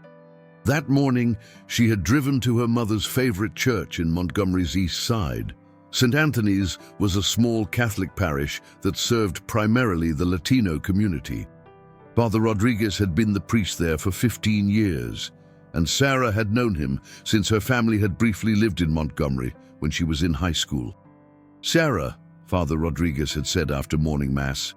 That morning, she had driven to her mother's favorite church in Montgomery's East Side. St. Anthony's was a small Catholic parish that served primarily the Latino community. Father Rodriguez had been the priest there for 15 years, and Sarah had known him since her family had briefly lived in Montgomery when she was in high school. "Sarah," Father Rodriguez had said after morning mass,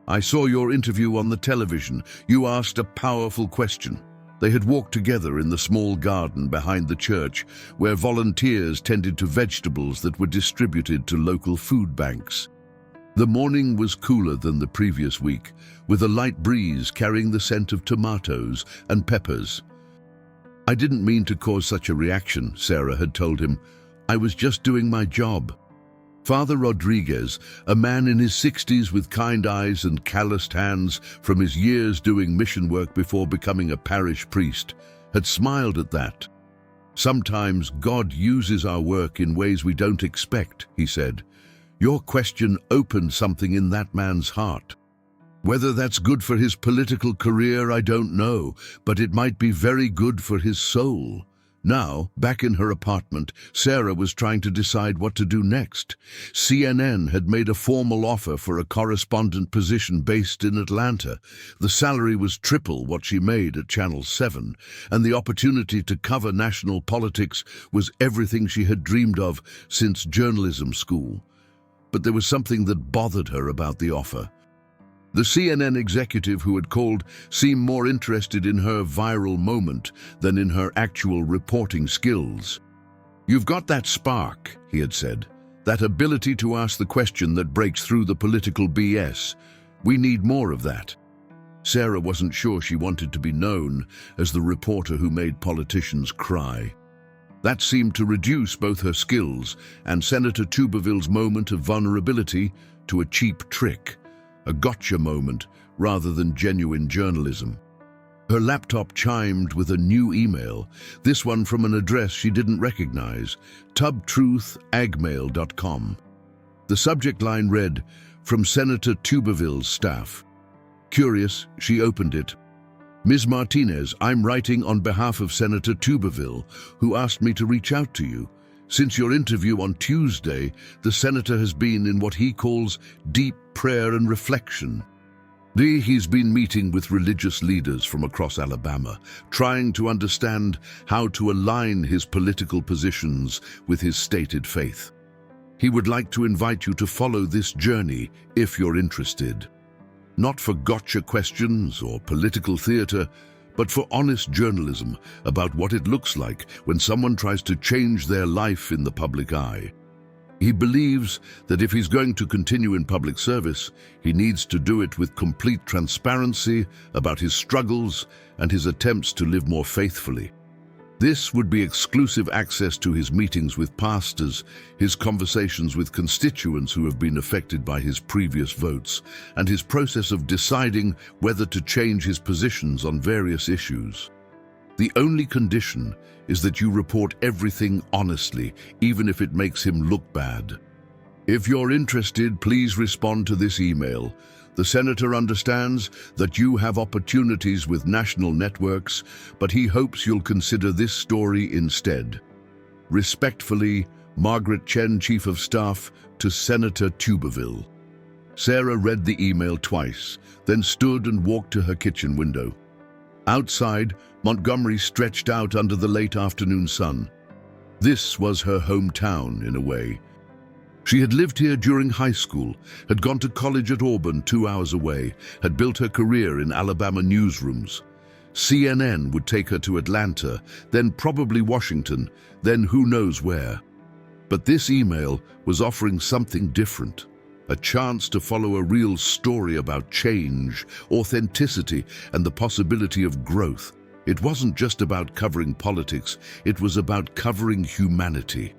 "I saw your interview on the television. You asked a powerful question." They had walked together in the small garden behind the church, where volunteers tended to vegetables that were distributed to local food banks. The morning was cooler than the previous week, with a light breeze carrying the scent of tomatoes and peppers. "I didn't mean to cause such a reaction," Sarah had told him. "I was just doing my job." Father Rodriguez, a man in his 60s with kind eyes and calloused hands from his years doing mission work before becoming a parish priest, had smiled at that. "Sometimes God uses our work in ways we don't expect," he said. Your question opened something in that man's heart. Whether that's good for his political career, I don't know, but it might be very good for his soul. Now, back in her apartment, Sarah was trying to decide what to do next. CNN had made a formal offer for a correspondent position based in Atlanta. The salary was triple what she made at Channel 7, and the opportunity to cover national politics was everything she had dreamed of since journalism school. But there was something that bothered her about the offer. The CNN executive who had called seemed more interested in her viral moment than in her actual reporting skills. "You've got that spark," he had said, "that ability to ask the question that breaks through the political BS. We need more of that." Sarah wasn't sure she wanted to be known as the reporter who made politicians cry. That seemed to reduce both her skills and Senator Tuberville's moment of vulnerability to a cheap trick. A gotcha moment rather than genuine journalism. Her laptop chimed with a new email, this one from an address she didn't recognize, tubtruth@agmail.com. The subject line read, "From Senator Tuberville's staff." Curious, she opened it. "Ms. Martinez, I'm writing on behalf of Senator Tuberville, who asked me to reach out to you. Since your interview on Tuesday, the senator has been in what he calls deep prayer and reflection. He's been meeting with religious leaders from across Alabama, trying to understand how to align his political positions with his stated faith. He would like to invite you to follow this journey if you're interested. Not for gotcha questions or political theater, but for honest journalism about what it looks like when someone tries to change their life in the public eye. He believes that if he's going to continue in public service, he needs to do it with complete transparency about his struggles and his attempts to live more faithfully. This would be exclusive access to his meetings with pastors, his conversations with constituents who have been affected by his previous votes, and his process of deciding whether to change his positions on various issues. The only condition is that you report everything honestly, even if it makes him look bad. If you're interested, please respond to this email. The senator understands that you have opportunities with national networks, but he hopes you'll consider this story instead. Respectfully, Margaret Chen, Chief of Staff to Senator Tuberville. Sarah read the email twice, then stood and walked to her kitchen window. Outside, Montgomery stretched out under the late afternoon sun. This was her hometown, in a way. She had lived here during high school, had gone to college at Auburn 2 hours away, had built her career in Alabama newsrooms. CNN would take her to Atlanta, then probably Washington, then who knows where. But this email was offering something different. A chance to follow a real story about change, authenticity, and the possibility of growth. It wasn't just about covering politics, it was about covering humanity.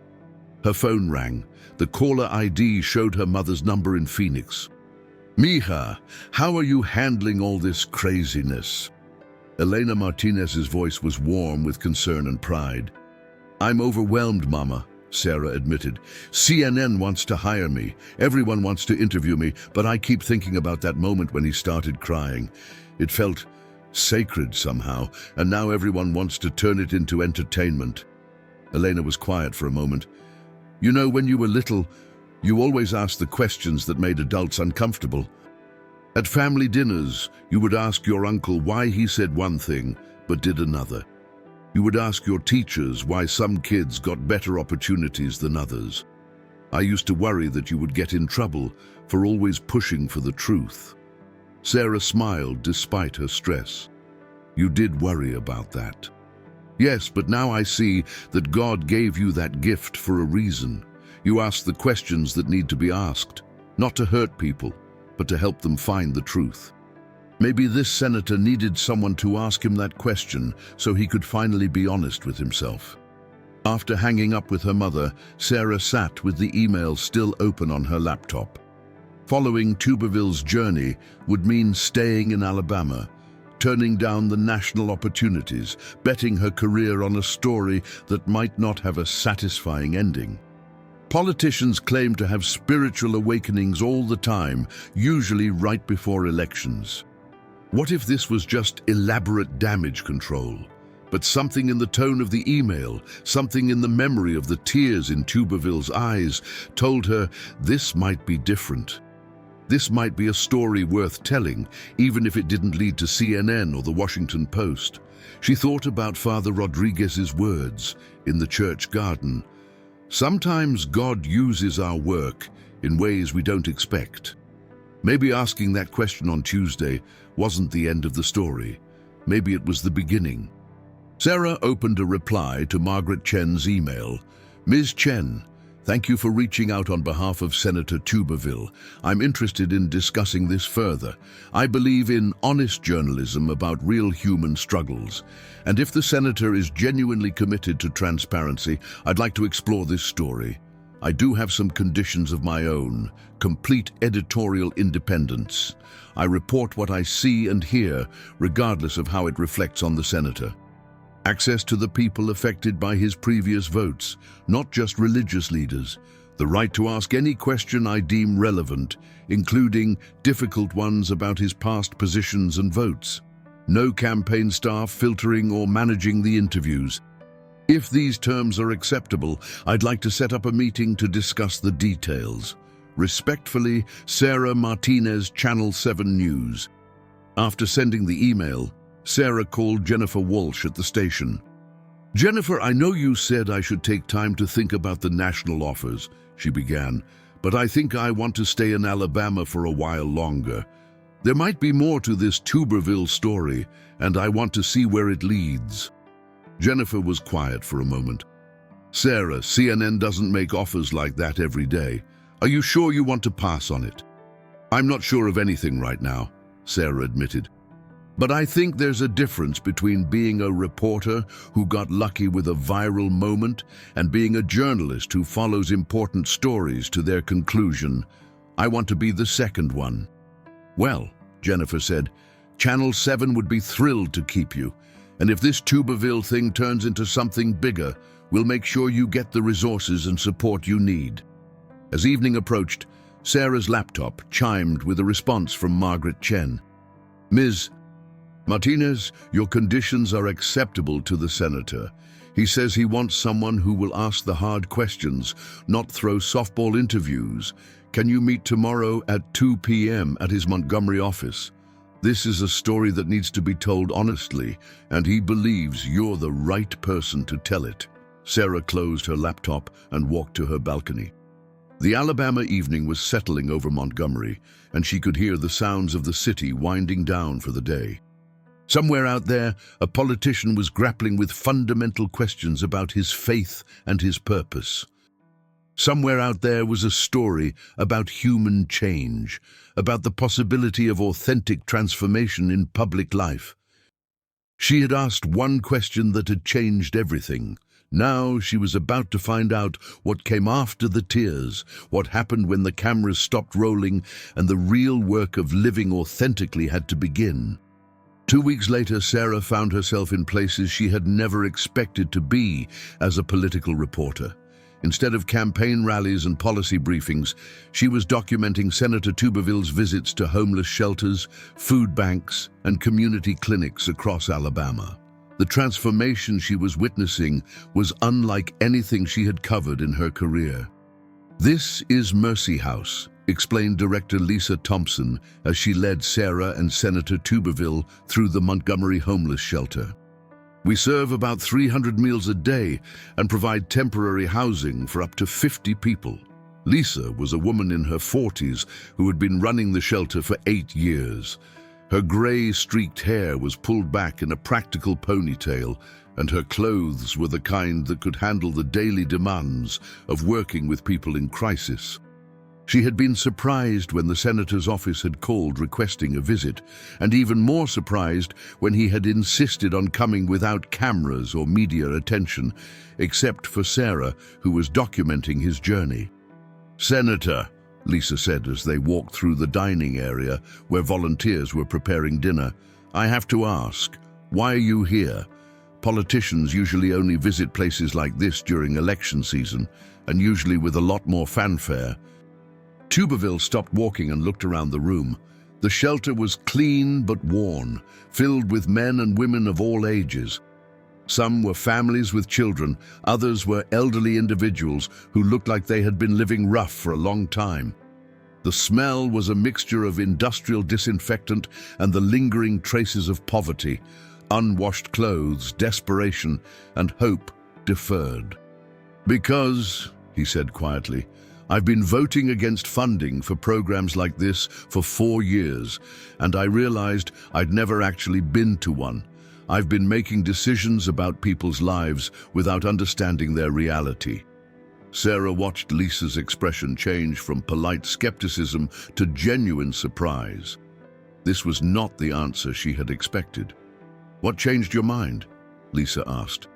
Her phone rang. The caller ID showed her mother's number in Phoenix. "Mija, how are you handling all this craziness?" Elena Martinez's voice was warm with concern and pride. "I'm overwhelmed, Mama," Sarah admitted. "CNN wants to hire me. Everyone wants to interview me, but I keep thinking about that moment when he started crying. It felt sacred somehow, and now everyone wants to turn it into entertainment." Elena was quiet for a moment. "You know, when you were little, you always asked the questions that made adults uncomfortable. At family dinners, you would ask your uncle why he said one thing but did another. You would ask your teachers why some kids got better opportunities than others. I used to worry that you would get in trouble for always pushing for the truth." Sarah smiled despite her stress. "You did worry about that." "Yes, but now I see that God gave you that gift for a reason. You ask the questions that need to be asked, not to hurt people, but to help them find the truth." Maybe this senator needed someone to ask him that question so he could finally be honest with himself. After hanging up with her mother, Sarah sat with the email still open on her laptop. Following Tuberville's journey would mean staying in Alabama, turning down the national opportunities, betting her career on a story that might not have a satisfying ending. Politicians claim to have spiritual awakenings all the time, usually right before elections. What if this was just elaborate damage control? But something in the tone of the email, something in the memory of the tears in Tuberville's eyes, told her this might be different. This might be a story worth telling, even if it didn't lead to CNN or the Washington Post. She thought about Father Rodriguez's words in the church garden. Sometimes God uses our work in ways we don't expect. Maybe asking that question on Tuesday wasn't the end of the story. Maybe it was the beginning. Sarah opened a reply to Margaret Chen's email. Ms. Chen, thank you for reaching out on behalf of Senator Tuberville. I'm interested in discussing this further. I believe in honest journalism about real human struggles. And if the senator is genuinely committed to transparency, I'd like to explore this story. I do have some conditions of my own, complete editorial independence. I report what I see and hear, regardless of how it reflects on the senator. Access to the people affected by his previous votes, not just religious leaders. The right to ask any question I deem relevant, including difficult ones about his past positions and votes. No campaign staff filtering or managing the interviews. If these terms are acceptable, I'd like to set up a meeting to discuss the details. Respectfully, Sarah Martinez, Channel 7 News. After sending the email, Sarah called Jennifer Walsh at the station. Jennifer, I know you said I should take time to think about the national offers, she began, but I think I want to stay in Alabama for a while longer. There might be more to this Tuberville story, and I want to see where it leads. Jennifer was quiet for a moment. Sarah, CNN doesn't make offers like that every day. Are you sure you want to pass on it? I'm not sure of anything right now, Sarah admitted. But I think there's a difference between being a reporter who got lucky with a viral moment and being a journalist who follows important stories to their conclusion. I want to be the second one. Well, Jennifer said, Channel 7 would be thrilled to keep you. And if this Tuberville thing turns into something bigger, we'll make sure you get the resources and support you need. As evening approached, Sarah's laptop chimed with a response from Margaret Chen. Ms. Martinez, your conditions are acceptable to the senator. He says he wants someone who will ask the hard questions, not throw softball interviews. Can you meet tomorrow at 2 p.m. at his Montgomery office? This is a story that needs to be told honestly, and he believes you're the right person to tell it. Sarah closed her laptop and walked to her balcony. The Alabama evening was settling over Montgomery, and she could hear the sounds of the city winding down for the day. Somewhere out there, a politician was grappling with fundamental questions about his faith and his purpose. Somewhere out there was a story about human change, about the possibility of authentic transformation in public life. She had asked one question that had changed everything. Now she was about to find out what came after the tears, what happened when the cameras stopped rolling and the real work of living authentically had to begin. 2 weeks later, Sarah found herself in places she had never expected to be as a political reporter. Instead of campaign rallies and policy briefings, she was documenting Senator Tuberville's visits to homeless shelters, food banks, and community clinics across Alabama. The transformation she was witnessing was unlike anything she had covered in her career. This is Mercy House, explained Director Lisa Thompson as she led Sarah and Senator Tuberville through the Montgomery homeless shelter. We serve about 300 meals a day and provide temporary housing for up to 50 people. Lisa was a woman in her 40s who had been running the shelter for 8 years. Her gray-streaked hair was pulled back in a practical ponytail, and her clothes were the kind that could handle the daily demands of working with people in crisis. She had been surprised when the senator's office had called requesting a visit, and even more surprised when he had insisted on coming without cameras or media attention, except for Sarah, who was documenting his journey. "Senator," Lisa said as they walked through the dining area where volunteers were preparing dinner, "I have to ask, why are you here? Politicians usually only visit places like this during election season, and usually with a lot more fanfare. Tuberville stopped walking and looked around the room. The shelter was clean but worn, filled with men and women of all ages. Some were families with children, others were elderly individuals who looked like they had been living rough for a long time. The smell was a mixture of industrial disinfectant and the lingering traces of poverty, unwashed clothes, desperation, and hope deferred. "Because," he said quietly, "I've been voting against funding for programs like this for 4 years, and I realized I'd never actually been to one. I've been making decisions about people's lives without understanding their reality." Sarah watched Lisa's expression change from polite skepticism to genuine surprise. This was not the answer she had expected. "What changed your mind?" Lisa asked.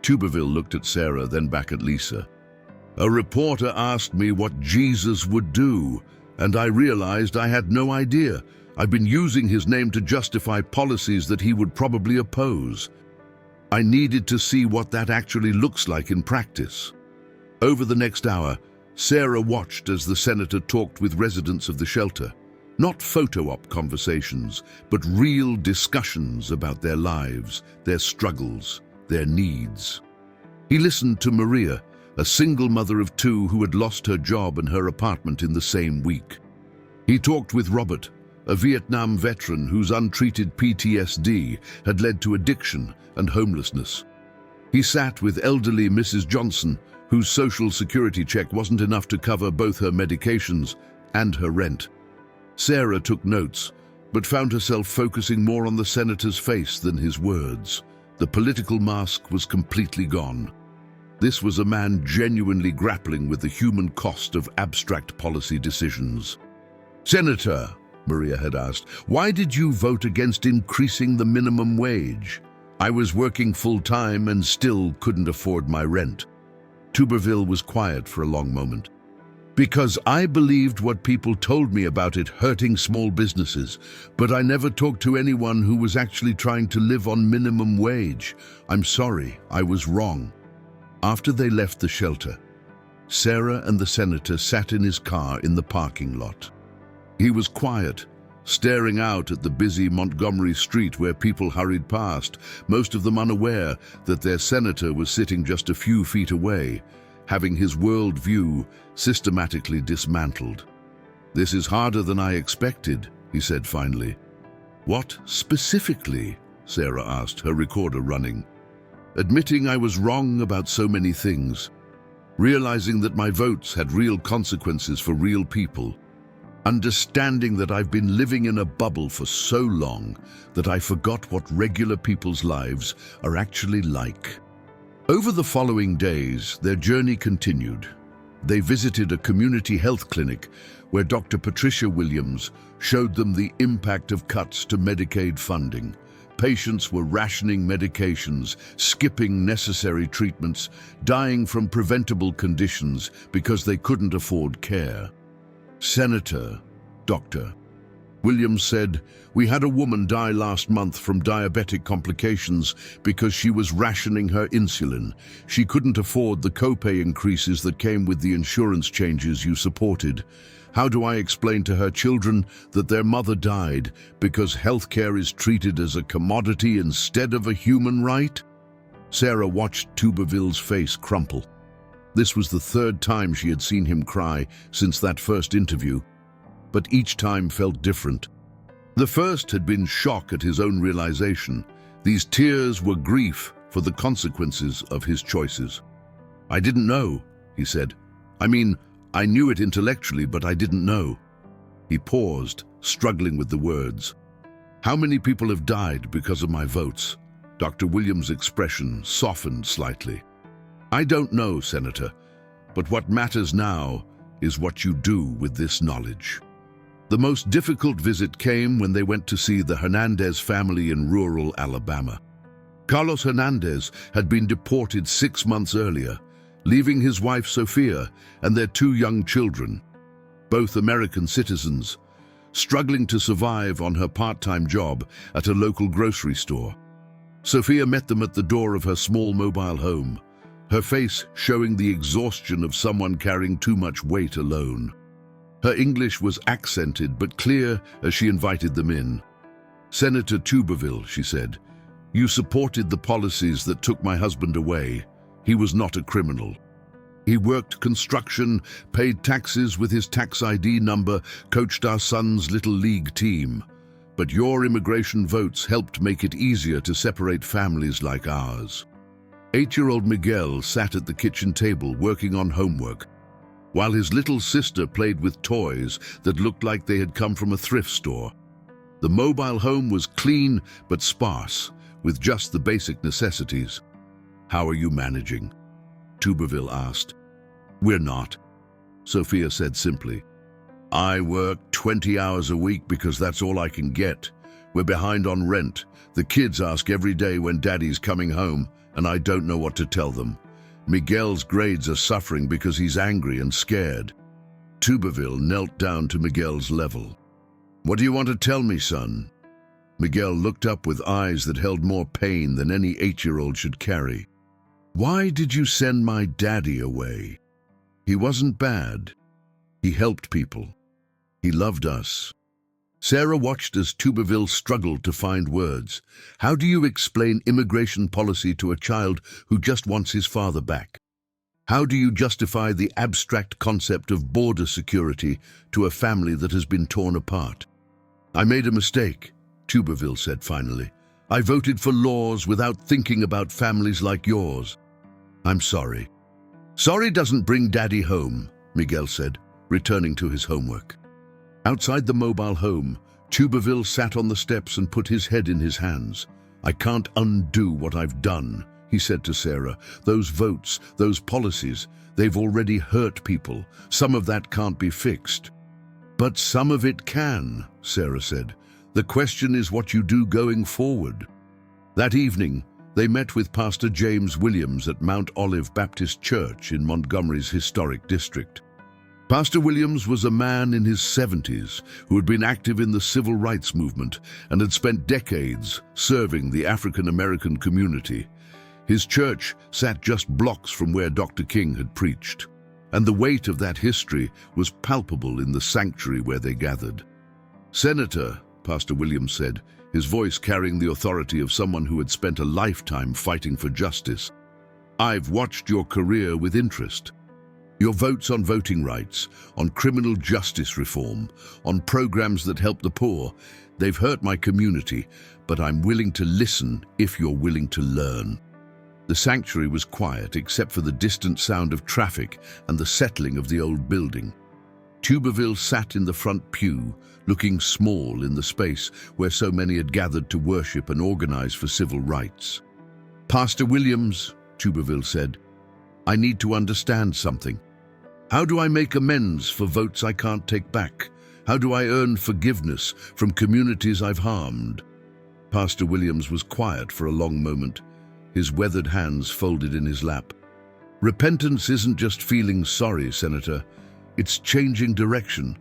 Tuberville looked at Sarah, then back at Lisa. "A reporter asked me what Jesus would do, and I realized I had no idea. I've been using his name to justify policies that he would probably oppose. I needed to see what that actually looks like in practice." Over the next hour, Sarah watched as the senator talked with residents of the shelter. Not photo-op conversations, but real discussions about their lives, their struggles, their needs. He listened to Maria, a single mother of 2 who had lost her job and her apartment in the same week. He talked with Robert, a Vietnam veteran whose untreated PTSD had led to addiction and homelessness. He sat with elderly Mrs. Johnson, whose social security check wasn't enough to cover both her medications and her rent. Sarah took notes, but found herself focusing more on the senator's face than his words. The political mask was completely gone. This was a man genuinely grappling with the human cost of abstract policy decisions. "Senator," Maria had asked, "why did you vote against increasing the minimum wage? I was working full-time and still couldn't afford my rent." Tuberville was quiet for a long moment. "Because I believed what people told me about it hurting small businesses, but I never talked to anyone who was actually trying to live on minimum wage. I'm sorry, I was wrong." After they left the shelter, Sarah and the senator sat in his car in the parking lot. He was quiet, staring out at the busy Montgomery Street where people hurried past, most of them unaware that their senator was sitting just a few feet away, having his world view systematically dismantled. "This is harder than I expected," he said finally. "What specifically?" Sarah asked, her recorder running. "Admitting I was wrong about so many things. Realizing that my votes had real consequences for real people. Understanding that I've been living in a bubble for so long that I forgot what regular people's lives are actually like." Over the following days, their journey continued. They visited a community health clinic where Dr. Patricia Williams showed them the impact of cuts to Medicaid funding. Patients were rationing medications, skipping necessary treatments, dying from preventable conditions because they couldn't afford care. "Senator, Dr. Williams said, we had a woman die last month from diabetic complications because she was rationing her insulin. She couldn't afford the copay increases that came with the insurance changes you supported. How do I explain to her children that their mother died because healthcare is treated as a commodity instead of a human right?" Sarah watched Tuberville's face crumple. This was the 3rd time she had seen him cry since that first interview, but each time felt different. The first had been shock at his own realization. These tears were grief for the consequences of his choices. "I didn't know," he said. "I mean, I knew it intellectually, but I didn't know." He paused, struggling with the words. "How many people have died because of my votes?" Dr. Williams' expression softened slightly. "I don't know, Senator, but what matters now is what you do with this knowledge." The most difficult visit came when they went to see the Hernandez family in rural Alabama. Carlos Hernandez had been deported 6 months earlier, leaving his wife Sophia and their 2 young children, both American citizens, struggling to survive on her part-time job at a local grocery store. Sophia met them at the door of her small mobile home, her face showing the exhaustion of someone carrying too much weight alone. Her English was accented but clear as she invited them in. "Senator Tuberville," she said, "you supported the policies that took my husband away. He was not a criminal. He worked construction, paid taxes with his tax ID number, coached our son's little league team. But your immigration votes helped make it easier to separate families like ours." 8-year-old Miguel sat at the kitchen table working on homework, while his little sister played with toys that looked like they had come from a thrift store. The mobile home was clean but sparse, with just the basic necessities. "How are you managing?" Tuberville asked. "We're not," Sophia said simply. "I work 20 hours a week because that's all I can get. We're behind on rent. The kids ask every day when Daddy's coming home, and I don't know what to tell them. Miguel's grades are suffering because he's angry and scared." Tuberville knelt down to Miguel's level. "What do you want to tell me, son?" Miguel looked up with eyes that held more pain than any 8-year-old should carry. "Why did you send my daddy away? He wasn't bad. He helped people. He loved us." Sarah watched as Tuberville struggled to find words. How do you explain immigration policy to a child who just wants his father back? How do you justify the abstract concept of border security to a family that has been torn apart? "I made a mistake," Tuberville said finally. "I voted for laws without thinking about families like yours. I'm sorry." "Sorry doesn't bring Daddy home," Miguel said, returning to his homework. Outside the mobile home, Tuberville sat on the steps and put his head in his hands. "I can't undo what I've done," he said to Sarah. "Those votes, those policies, they've already hurt people. Some of that can't be fixed." "But some of it can," Sarah said. "The question is what you do going forward." That evening, they met with Pastor James Williams at Mount Olive Baptist Church in Montgomery's historic district. Pastor Williams was a man in his 70s who had been active in the civil rights movement and had spent decades serving the African American community. His church sat just blocks from where Dr. King had preached, and the weight of that history was palpable in the sanctuary where they gathered. "Senator," Pastor Williams said, his voice carrying the authority of someone who had spent a lifetime fighting for justice, "I've watched your career with interest. Your votes on voting rights, on criminal justice reform, on programs that help the poor, they've hurt my community, but I'm willing to listen if you're willing to learn." The sanctuary was quiet except for the distant sound of traffic and the settling of the old building. Tuberville sat in the front pew, looking small in the space where so many had gathered to worship and organize for civil rights. "Pastor Williams," Tuberville said, "I need to understand something. How do I make amends for votes I can't take back? How do I earn forgiveness from communities I've harmed?" Pastor Williams was quiet for a long moment, his weathered hands folded in his lap. "Repentance isn't just feeling sorry, Senator. It's changing direction.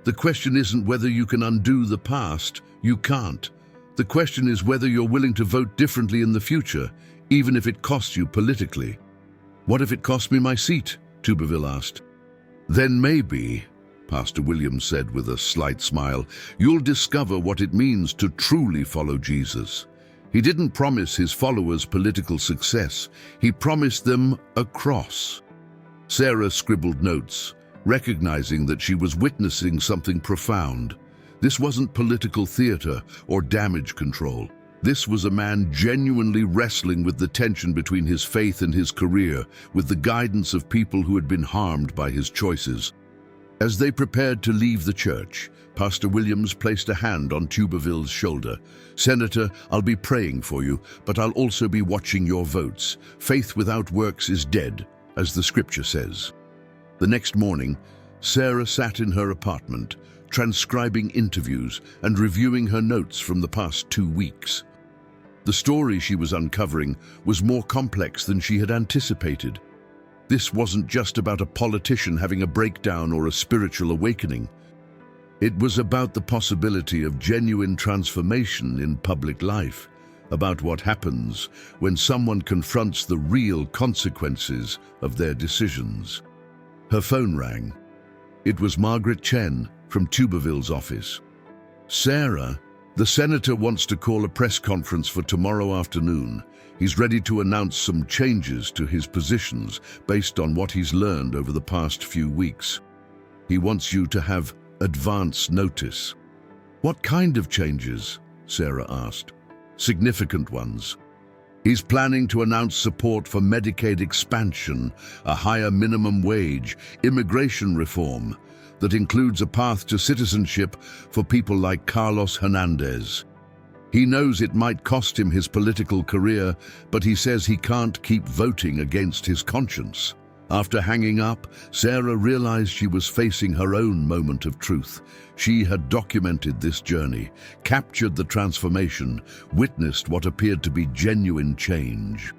The question isn't whether you can undo the past. You can't. The question is whether you're willing to vote differently in the future, even if it costs you politically." "What if it cost me my seat?" Tuberville asked. "Then maybe," Pastor Williams said with a slight smile, "you'll discover what it means to truly follow Jesus. He didn't promise his followers political success. He promised them a cross." Sarah scribbled notes, recognizing that she was witnessing something profound. This wasn't political theater or damage control. This was a man genuinely wrestling with the tension between his faith and his career, with the guidance of people who had been harmed by his choices. As they prepared to leave the church, Pastor Williams placed a hand on Tuberville's shoulder. "Senator, I'll be praying for you, but I'll also be watching your votes. Faith without works is dead, as the scripture says." The next morning, Sarah sat in her apartment, transcribing interviews and reviewing her notes from the past 2 weeks. The story she was uncovering was more complex than she had anticipated. This wasn't just about a politician having a breakdown or a spiritual awakening. It was about the possibility of genuine transformation in public life, about what happens when someone confronts the real consequences of their decisions. Her phone rang. It was Margaret Chen from Tuberville's office. "Sarah, the senator wants to call a press conference for tomorrow afternoon. He's ready to announce some changes to his positions based on what he's learned over the past few weeks. He wants you to have advance notice." "What kind of changes?" Sarah asked. "Significant ones. He's planning to announce support for Medicaid expansion, a higher minimum wage, immigration reform that includes a path to citizenship for people like Carlos Hernandez. He knows it might cost him his political career, but he says he can't keep voting against his conscience." After hanging up, Sarah realized she was facing her own moment of truth. She had documented this journey, captured the transformation, witnessed what appeared to be genuine change.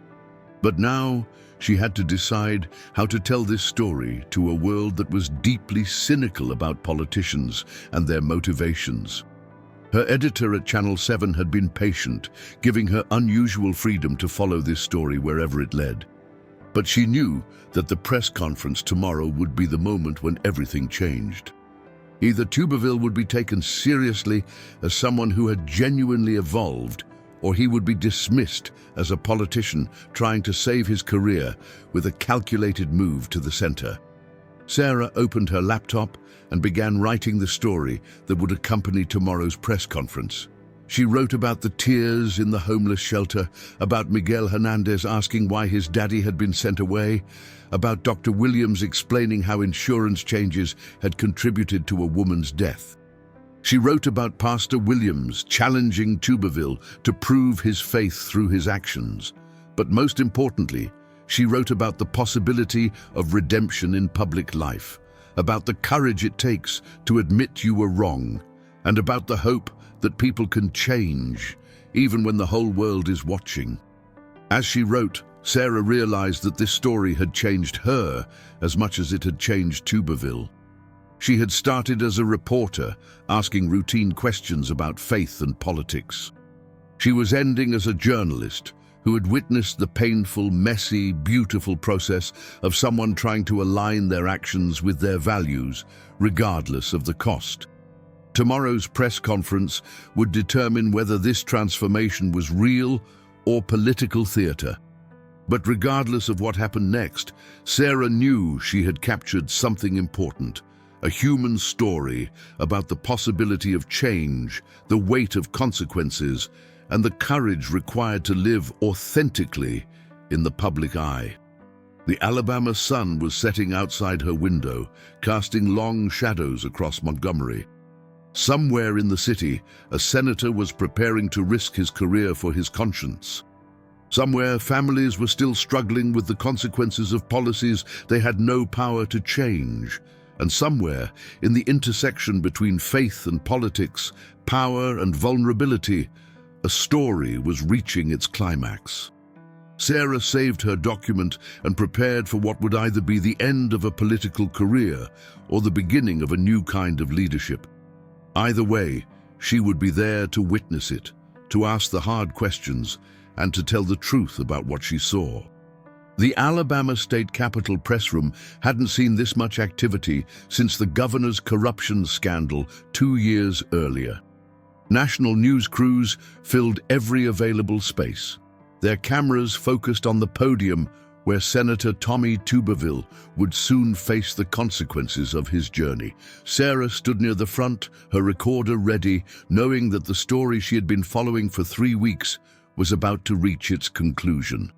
But now, she had to decide how to tell this story to a world that was deeply cynical about politicians and their motivations. Her editor at Channel 7 had been patient, giving her unusual freedom to follow this story wherever it led. But she knew that the press conference tomorrow would be the moment when everything changed. Either Tuberville would be taken seriously as someone who had genuinely evolved, or he would be dismissed as a politician trying to save his career with a calculated move to the center. Sarah opened her laptop and began writing the story that would accompany tomorrow's press conference. She wrote about the tears in the homeless shelter, about Miguel Hernandez asking why his daddy had been sent away, about Dr. Williams explaining how insurance changes had contributed to a woman's death. She wrote about Pastor Williams challenging Tuberville to prove his faith through his actions. But most importantly, she wrote about the possibility of redemption in public life, about the courage it takes to admit you were wrong, and about the hope that people can change, even when the whole world is watching. As she wrote, Sarah realized that this story had changed her as much as it had changed Tuberville. She had started as a reporter, asking routine questions about faith and politics. She was ending as a journalist who had witnessed the painful, messy, beautiful process of someone trying to align their actions with their values, regardless of the cost. Tomorrow's press conference would determine whether this transformation was real or political theater. But regardless of what happened next, Sarah knew she had captured something important, a human story about the possibility of change, the weight of consequences, and the courage required to live authentically in the public eye. The Alabama sun was setting outside her window, casting long shadows across Montgomery. Somewhere in the city, a senator was preparing to risk his career for his conscience. Somewhere, families were still struggling with the consequences of policies they had no power to change. And somewhere, in the intersection between faith and politics, power and vulnerability, a story was reaching its climax. Sarah saved her document and prepared for what would either be the end of a political career or the beginning of a new kind of leadership. Either way, she would be there to witness it, to ask the hard questions, and to tell the truth about what she saw. The Alabama State Capitol press room hadn't seen this much activity since the governor's corruption scandal 2 years earlier. National news crews filled every available space, their cameras focused on the podium where Senator Tommy Tuberville would soon face the consequences of his journey. Sarah stood near the front, her recorder ready, knowing that the story she had been following for 3 weeks was about to reach its conclusion.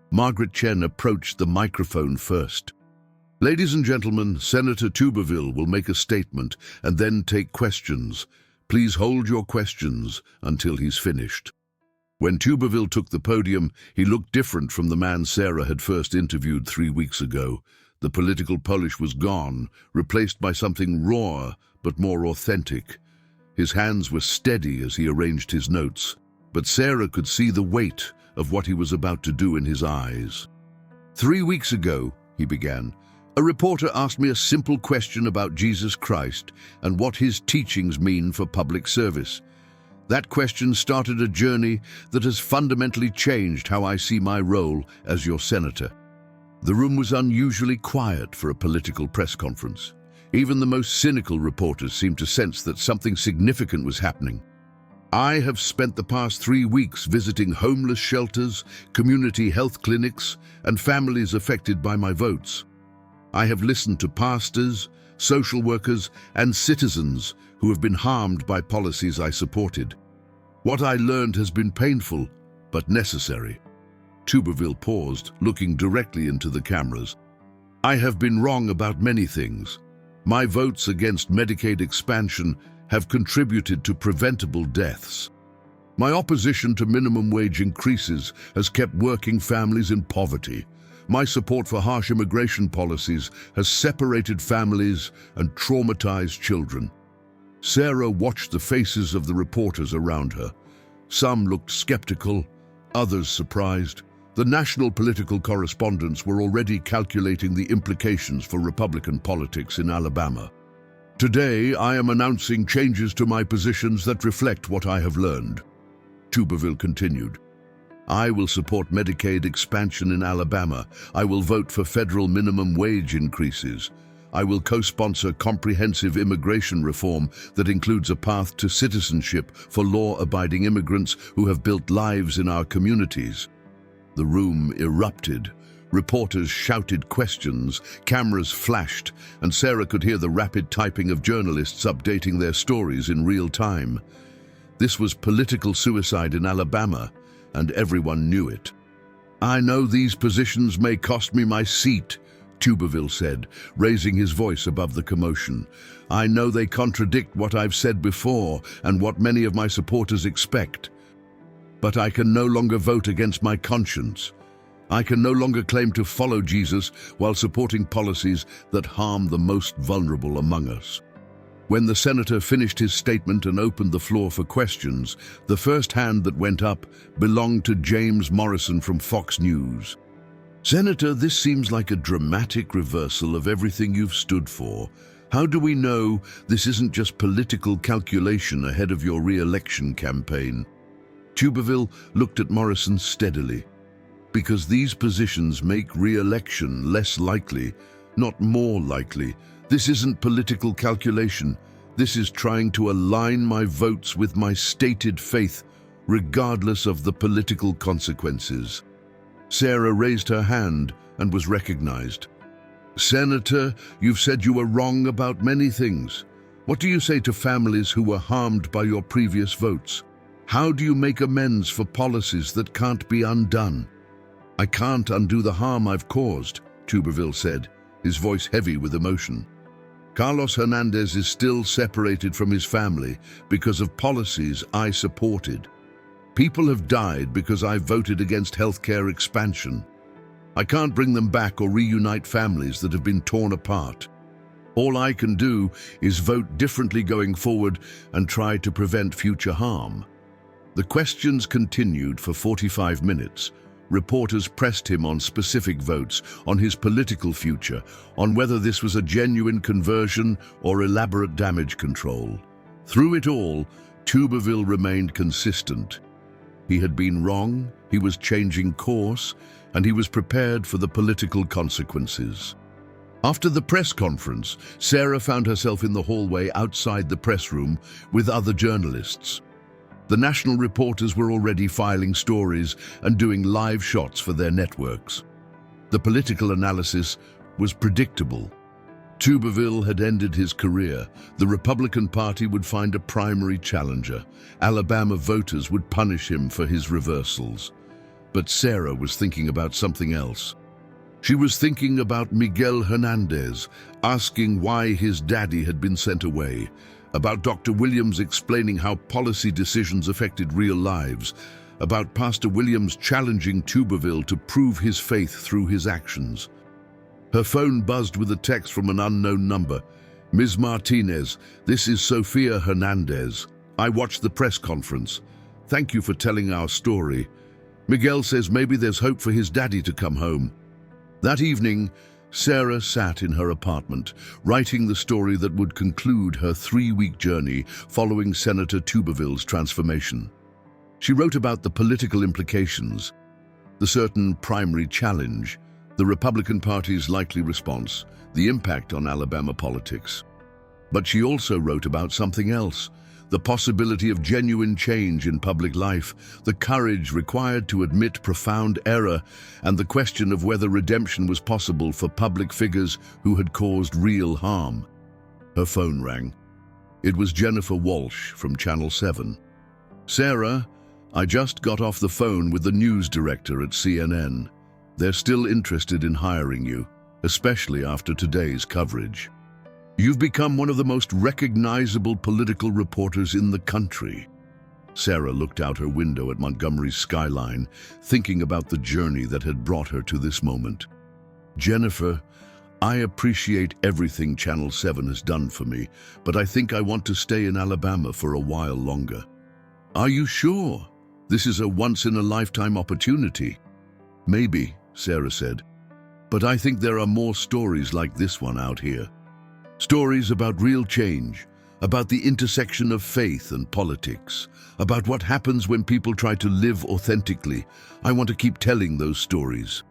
Margaret Chen approached the microphone first. "Ladies and gentlemen, Senator Tuberville will make a statement and then take questions. Please hold your questions until he's finished." When Tuberville took the podium, he looked different from the man Sarah had first interviewed 3 weeks ago. The political polish was gone, replaced by something raw but more authentic. His hands were steady as he arranged his notes, but Sarah could see the weight of what he was about to do in his eyes. "3 weeks ago," he began, "a reporter asked me a simple question about Jesus Christ and what his teachings mean for public service. That question started a journey that has fundamentally changed how I see my role as your senator. The room was unusually quiet for a political press conference. Even the most cynical reporters seemed to sense that something significant was happening. I have spent the past 3 weeks visiting homeless shelters, community health clinics, and families affected by my votes. I have listened to pastors, social workers, and citizens who have been harmed by policies I supported. What I learned has been painful, but necessary. Tuberville paused, looking directly into the cameras. I have been wrong about many things. My votes against Medicaid expansion have contributed to preventable deaths. My opposition to minimum wage increases has kept working families in poverty. My support for harsh immigration policies has separated families and traumatized children. Sarah watched the faces of the reporters around her. Some looked skeptical, others surprised. The national political correspondents were already calculating the implications for Republican politics in Alabama. Today, I am announcing changes to my positions that reflect what I have learned. Tuberville continued. I will support Medicaid expansion in Alabama. I will vote for federal minimum wage increases. I will co-sponsor comprehensive immigration reform that includes a path to citizenship for law-abiding immigrants who have built lives in our communities. The room erupted. Reporters shouted questions, cameras flashed, and Sarah could hear the rapid typing of journalists updating their stories in real time. This was political suicide in Alabama, and everyone knew it. I know these positions may cost me my seat, Tuberville said, raising his voice above the commotion. I know they contradict what I've said before and what many of my supporters expect. But I can no longer vote against my conscience. I can no longer claim to follow Jesus while supporting policies that harm the most vulnerable among us. When the senator finished his statement and opened the floor for questions, the first hand that went up belonged to James Morrison from Fox News. Senator, this seems like a dramatic reversal of everything you've stood for. How do we know this isn't just political calculation ahead of your re-election campaign? Tuberville looked at Morrison steadily. Because these positions make re-election less likely, not more likely. This isn't political calculation. This is trying to align my votes with my stated faith, regardless of the political consequences. Sarah raised her hand and was recognized. Senator, you've said you were wrong about many things. What do you say to families who were harmed by your previous votes? How do you make amends for policies that can't be undone? I can't undo the harm I've caused, Tuberville said, his voice heavy with emotion. Carlos Hernandez is still separated from his family because of policies I supported. People have died because I voted against healthcare expansion. I can't bring them back or reunite families that have been torn apart. All I can do is vote differently going forward and try to prevent future harm. The questions continued for 45 minutes. Reporters pressed him on specific votes, on his political future, on whether this was a genuine conversion or elaborate damage control. Through it all, Tuberville remained consistent. He had been wrong, he was changing course, and he was prepared for the political consequences. After the press conference, Sarah found herself in the hallway outside the press room with other journalists. The national reporters were already filing stories and doing live shots for their networks. The political analysis was predictable. Tuberville had ended his career. The Republican Party would find a primary challenger. Alabama voters would punish him for his reversals. But Sarah was thinking about something else. She was thinking about Miguel Hernandez, asking why his daddy had been sent away, about Dr. Williams explaining how policy decisions affected real lives, about Pastor Williams challenging Tuberville to prove his faith through his actions. Her phone buzzed with a text from an unknown number. Ms. Martinez, this is Sofia Hernandez. I watched the press conference. Thank you for telling our story. Miguel says maybe there's hope for his daddy to come home. That evening, Sarah sat in her apartment, writing the story that would conclude her 3-week journey following Senator Tuberville's transformation. She wrote about the political implications, the certain primary challenge, the Republican Party's likely response, the impact on Alabama politics. But she also wrote about something else, the possibility of genuine change in public life, the courage required to admit profound error, and the question of whether redemption was possible for public figures who had caused real harm. Her phone rang. It was Jennifer Walsh from Channel 7. "Sarah, I just got off the phone with the news director at CNN. They're still interested in hiring you, especially after today's coverage. You've become one of the most recognizable political reporters in the country." Sarah looked out her window at Montgomery's skyline, thinking about the journey that had brought her to this moment. "Jennifer, I appreciate everything Channel 7 has done for me, but I think I want to stay in Alabama for a while longer." "Are you sure? This is a once-in-a-lifetime opportunity." "Maybe," Sarah said, "but I think there are more stories like this one out here. Stories about real change, about the intersection of faith and politics, about what happens when people try to live authentically. I want to keep telling those stories."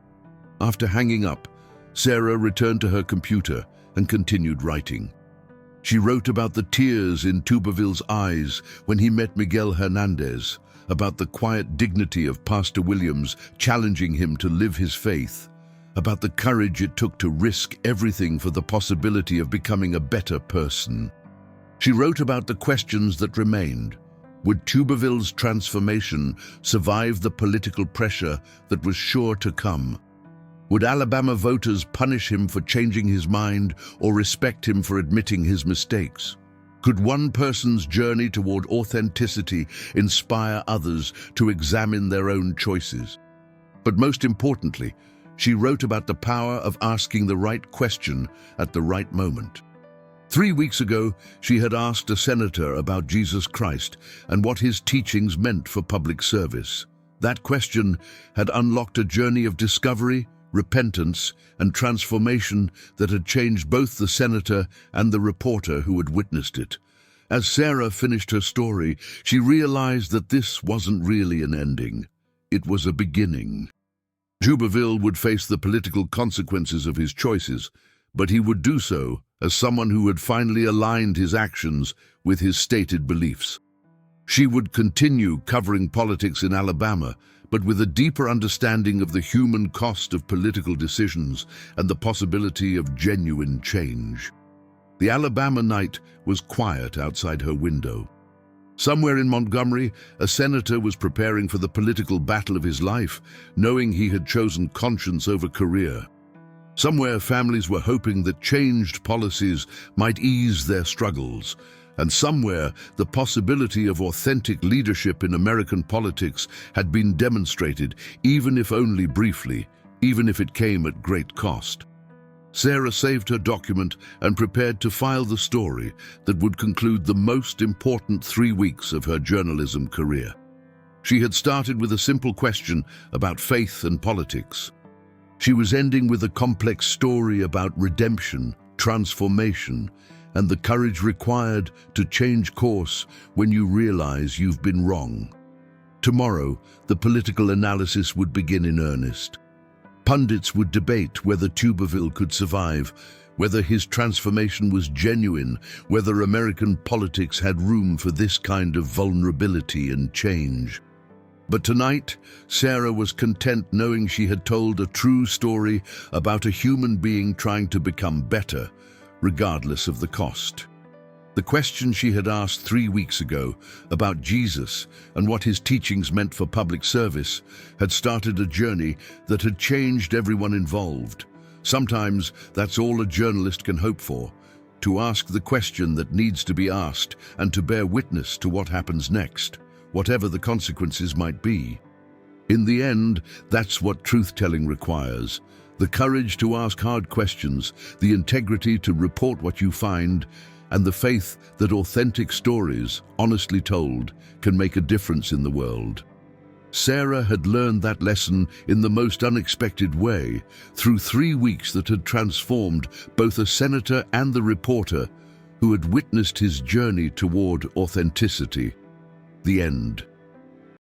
After hanging up, Sarah returned to her computer and continued writing. She wrote about the tears in Tuberville's eyes when he met Miguel Hernandez, about the quiet dignity of Pastor Williams challenging him to live his faith, about the courage it took to risk everything for the possibility of becoming a better person. She wrote about the questions that remained. Would Tuberville's transformation survive the political pressure that was sure to come? Would Alabama voters punish him for changing his mind or respect him for admitting his mistakes? Could one person's journey toward authenticity inspire others to examine their own choices? But most importantly, she wrote about the power of asking the right question at the right moment. 3 weeks ago, she had asked a senator about Jesus Christ and what his teachings meant for public service. That question had unlocked a journey of discovery, repentance, and transformation that had changed both the senator and the reporter who had witnessed it. As Sarah finished her story, she realized that this wasn't really an ending. It was a beginning. Tuberville would face the political consequences of his choices, but he would do so as someone who had finally aligned his actions with his stated beliefs. She would continue covering politics in Alabama, but with a deeper understanding of the human cost of political decisions and the possibility of genuine change. The Alabama night was quiet outside her window. Somewhere in Montgomery, a senator was preparing for the political battle of his life, knowing he had chosen conscience over career. Somewhere, families were hoping that changed policies might ease their struggles. And somewhere, the possibility of authentic leadership in American politics had been demonstrated, even if only briefly, even if it came at great cost. Sarah saved her document and prepared to file the story that would conclude the most important 3 weeks of her journalism career. She had started with a simple question about faith and politics. She was ending with a complex story about redemption, transformation, and the courage required to change course when you realize you've been wrong. Tomorrow, the political analysis would begin in earnest. Pundits would debate whether Tuberville could survive, whether his transformation was genuine, whether American politics had room for this kind of vulnerability and change. But tonight, Sarah was content knowing she had told a true story about a human being trying to become better, regardless of the cost. The question she had asked 3 weeks ago about Jesus and what his teachings meant for public service had started a journey that had changed everyone involved. Sometimes that's all a journalist can hope for, to ask the question that needs to be asked and to bear witness to what happens next, whatever the consequences might be. In the end, that's what truth-telling requires. The courage to ask hard questions, the integrity to report what you find, and the faith that authentic stories, honestly told, can make a difference in the world. Sarah had learned that lesson in the most unexpected way, through 3 weeks that had transformed both a senator and the reporter who had witnessed his journey toward authenticity. The end.